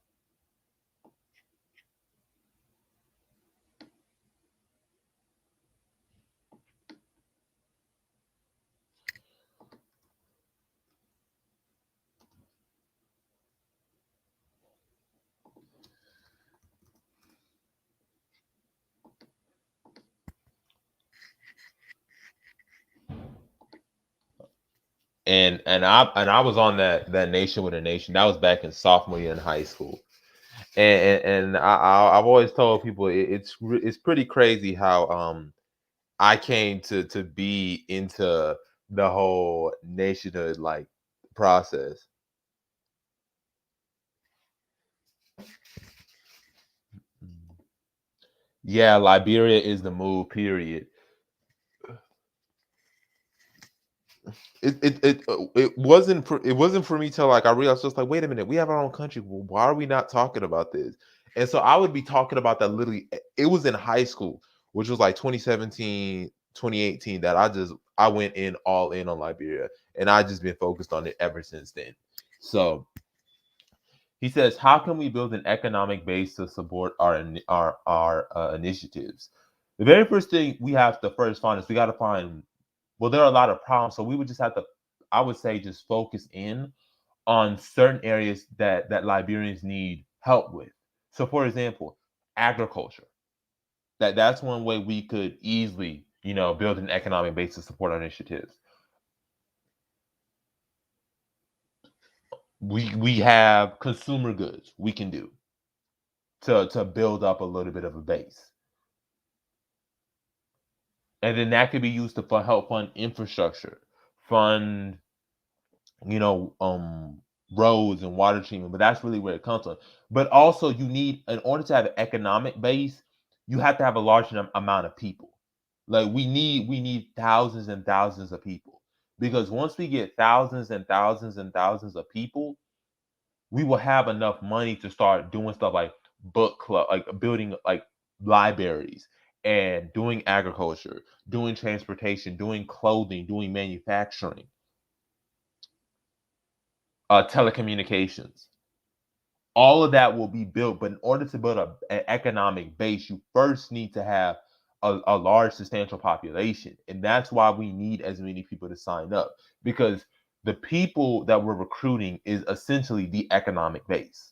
And I was on that nation with a nation. That was back in sophomore year in high school. And I've always told people it's pretty crazy how I came to be into the whole nationhood like process. Yeah, Liberia is the move. Period. It wasn't for me till like I realized just like, wait a minute, we have our own country. Well, why are we not talking about this? And so I would be talking about that literally. It was in high school, which was like 2017, 2018, that I went in all in on Liberia, and I just been focused on it ever since then. So he says, how can we build an economic base to support our initiatives? The very first thing we have to first find is we got to find. Well, there are a lot of problems, so we would just have to, I would say, just focus in on certain areas that Liberians need help with. So, for example, agriculture. That's one way we could easily, build an economic base to support our initiatives. We have consumer goods we can do to build up a little bit of a base, and then that could be used to help fund infrastructure, fund you know, roads and water treatment, but that's really where it comes from. But also, you need, in order to have an economic base, you have to have a large amount of people. Like we need thousands and thousands of people, because once we get thousands and thousands and thousands of people, we will have enough money to start doing stuff like book club, like building like libraries and doing agriculture, doing transportation, doing clothing, doing manufacturing, telecommunications. All of that will be built, but in order to build an economic base, you first need to have a large, substantial population, and that's why we need as many people to sign up, because the people that we're recruiting is essentially the economic base.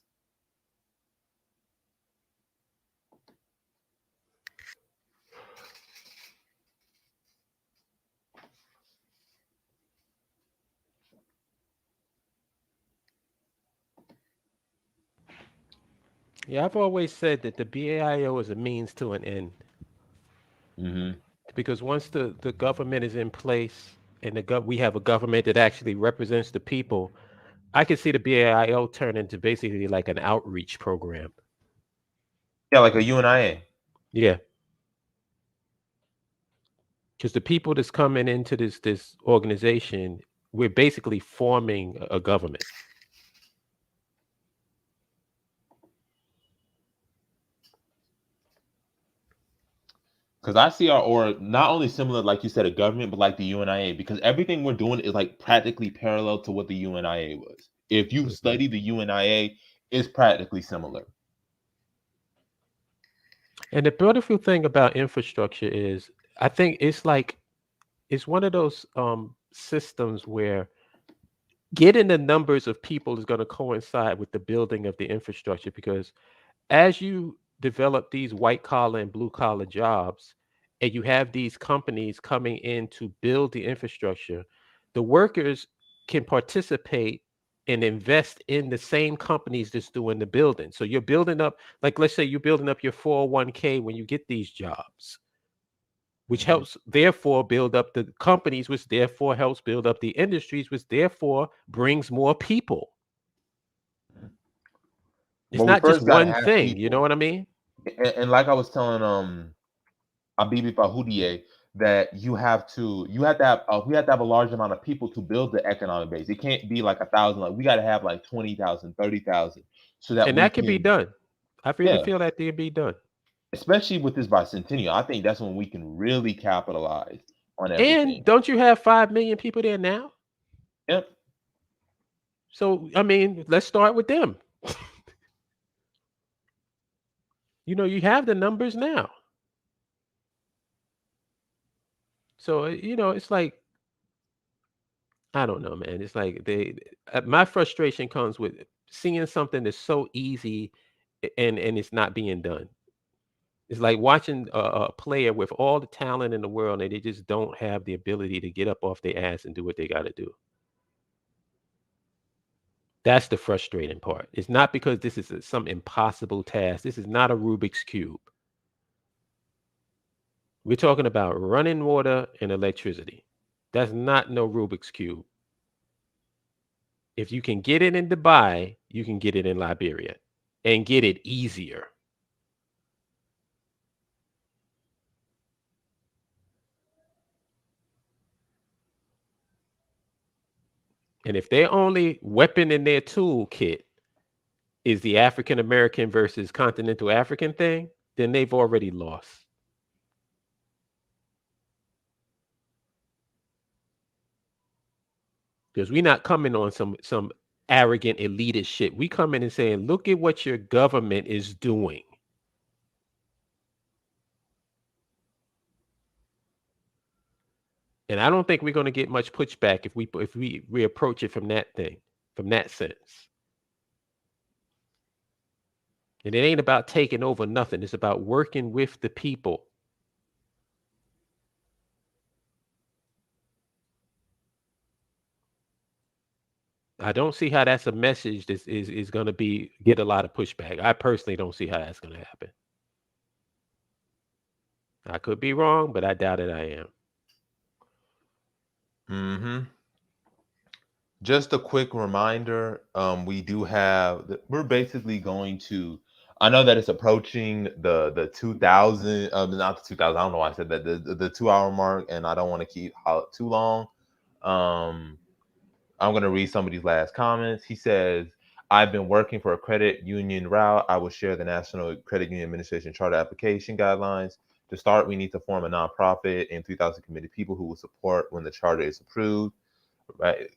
Yeah, I've always said that the BAIO is a means to an end, Hmm. because once the government is in place and we have a government that actually represents the people, I can see the BAIO turn into basically like an outreach program. Yeah, like a UNIA. Yeah, because the people that's coming into this organization, we're basically forming a government. Because I see our or not only similar, like you said, a government, but like the UNIA, because everything we're doing is like practically parallel to what the UNIA was. If you Mhm. study the UNIA, it's practically similar. And the beautiful thing about infrastructure is, I think it's one of those systems where getting the numbers of people is going to coincide with the building of the infrastructure, because as you develop these white collar and blue collar jobs, and you have these companies coming in to build the infrastructure, the workers can participate and invest in the same companies that's doing the building. So you're building up, like let's say you're building up your 401k when you get these jobs, which Mhm. helps therefore build up the companies, which therefore helps build up the industries, which therefore brings more people. It's But we not just first got to one have thing, you know people, what I mean? and like I was telling Abibi Fahoudier, that you have to have we have to have a large amount of people to build the economic base. It can't be like 1,000. Like we got to have like 20,000, 30,000, so that And we that can be can, done. I really yeah, feel that can be done. especially with this bicentennial. I think that's when we can really capitalize on And everything. don't you have 5 million people there now? Yep. So, I mean, let's start with them. You have the numbers now. So, it's like, I don't know, man. It's like my frustration comes with seeing something that's so easy and it's not being done. It's like watching a player with all the talent in the world and they just don't have the ability to get up off their ass and do what they got to do. That's the frustrating part. It's not because this is some impossible task. This is not a Rubik's Cube. We're talking about running water and electricity. That's not no Rubik's Cube. If you can get it in Dubai, you can get it in Liberia and get it easier. And if their only weapon in their toolkit is the African American versus continental African thing, then they've already lost. Because we're not coming on some arrogant elitist shit. We come in and saying, look at what your government is doing. And I don't think we're going to get much pushback if we approach it from that thing, from that sense. And it ain't about taking over nothing. It's about working with the people. I don't see how that's a message that is going to get a lot of pushback. I personally don't see how that's going to happen. I could be wrong, but I doubt it. I am. Mm-hmm. Just a quick reminder, we do have we're basically going to, I know that it's approaching the 2000, not the 2000, I don't know why I said that, the 2 hour mark, and I don't want to keep too long. I'm going to read somebody's last comments. He says, I've been working for a credit union route. I will share the National Credit Union Administration Charter application guidelines. To start, we need to form a nonprofit and 3,000 committed people who will support when the charter is approved. Right?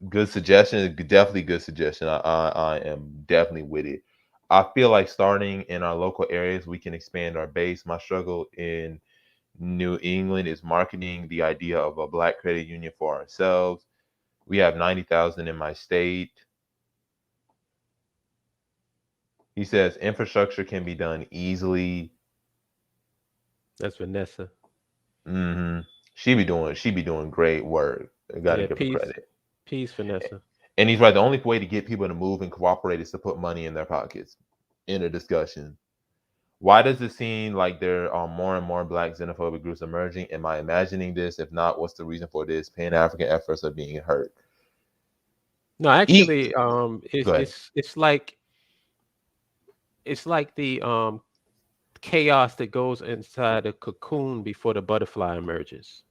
Good suggestion. Definitely good suggestion. I am definitely with it. I feel like starting in our local areas, we can expand our base. My struggle in New England is marketing the idea of a black credit union for ourselves. We have 90,000 in my state. He says infrastructure can be done easily. That's Vanessa. Mm-hmm. She be doing great work. I gotta Yeah, give her peace. credit. Peace, Vanessa. And he's right. The only way to get people to move and cooperate is to put money in their pockets in a discussion. Why does it seem like there are more and more black xenophobic groups emerging? Am I imagining this? If not, what's the reason for this? Pan-African efforts are being hurt. No, Eat. actually, Go ahead. it's like the chaos that goes inside a cocoon before the butterfly emerges.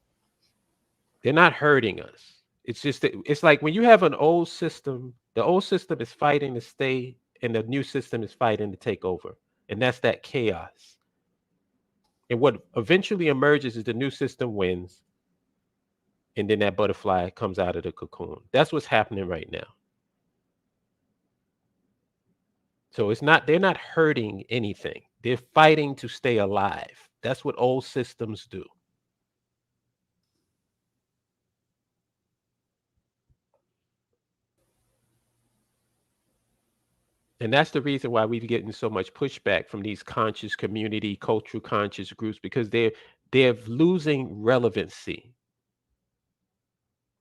They're not hurting us. It's just that it's like when you have an old system, the old system is fighting to stay, and the new system is fighting to take over. And that's that chaos. And what eventually emerges is the new system wins, and then that butterfly comes out of the cocoon. That's what's happening right now. So they're not hurting anything. They're fighting to stay alive. That's what old systems do. And that's the reason why we're getting so much pushback from these conscious community, cultural conscious groups, because they're losing relevancy.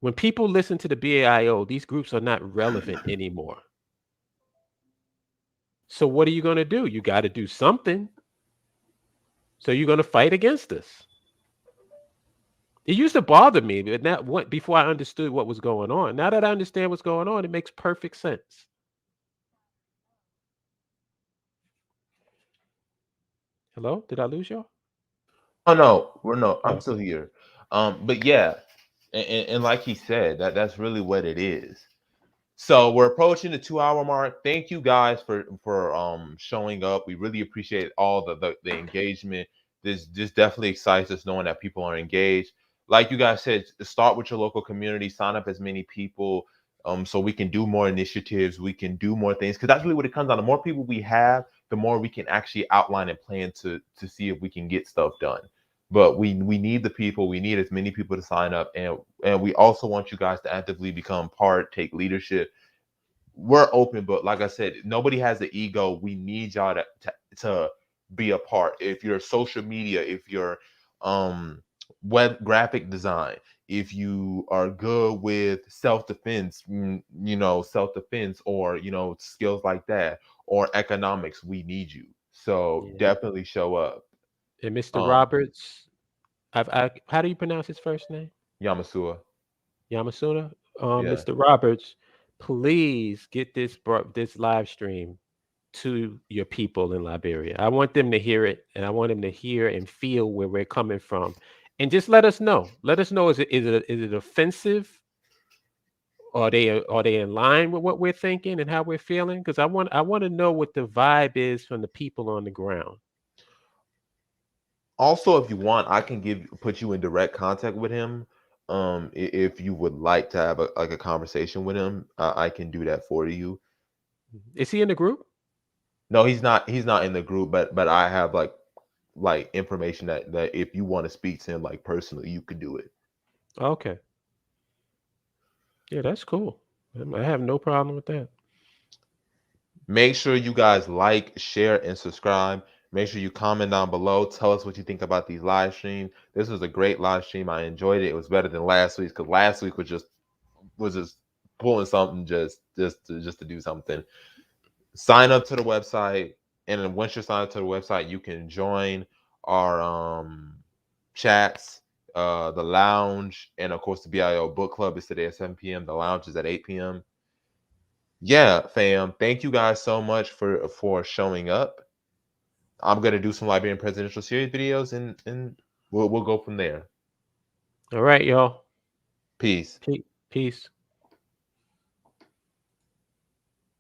When people listen to the BAIO, these groups are not relevant anymore. So what are you going to do? You got to do something. So you're going to fight against us. It used to bother me, but now before I understood what was going on. Now that I understand what's going on, it makes perfect sense. Hello? Did I lose y'all? Oh no, we're no. Oh, I'm still here. But yeah, and like he said, that's really what it is. So we're approaching the 2 hour mark. Thank you guys for showing up. We really appreciate all the engagement. This definitely excites us knowing that people are engaged. Like you guys said, start with your local community, sign up as many people, so we can do more initiatives, we can do more things. Because that's really what it comes down. The more people we have, the more we can actually outline and plan to see if we can get stuff done. But we need the people. We need as many people to sign up, and we also want you guys to actively become part, take leadership. We're open, but like I said, nobody has the ego. We need y'all to be a part. If you're social media, if you're um web graphic design, if you are good with self-defense, self-defense, or skills like that, or economics, we need you. So yeah. definitely show up. And Mr. um Roberts, how do you pronounce his first name? Yamasua. Yamasuna. Yeah. Mr. Roberts, please get this live stream to your people in Liberia. I want them to hear it, and I want them to hear and feel where we're coming from, and just let us know. Let us know, is it offensive? Are they in line with what we're thinking and how we're feeling? Because I want to know what the vibe is from the people on the ground. Also, if you want, I can put you in direct contact with him. If you would like to have a conversation with him, I can do that for you. Is he in the group? No, he's not. He's not in the group, but I have like information that if you want to speak to him like personally, you could do it. Okay. Yeah, that's cool. I have no problem with that. Make sure you guys like, share, and subscribe. Make sure you comment down below. Tell us what you think about these live streams. This was a great live stream. I enjoyed it. It was better than last week's because last week was just pulling something just to do something. Sign up to the website, and then once you're signed up to the website, you can join our chats, the lounge, and of course the BIO book club is today at 7 p.m. The lounge is at 8 p.m. Yeah, fam. Thank you guys so much for showing up. I'm gonna do some Liberian presidential series videos, and we'll go from there. All right, y'all. Peace. Peace.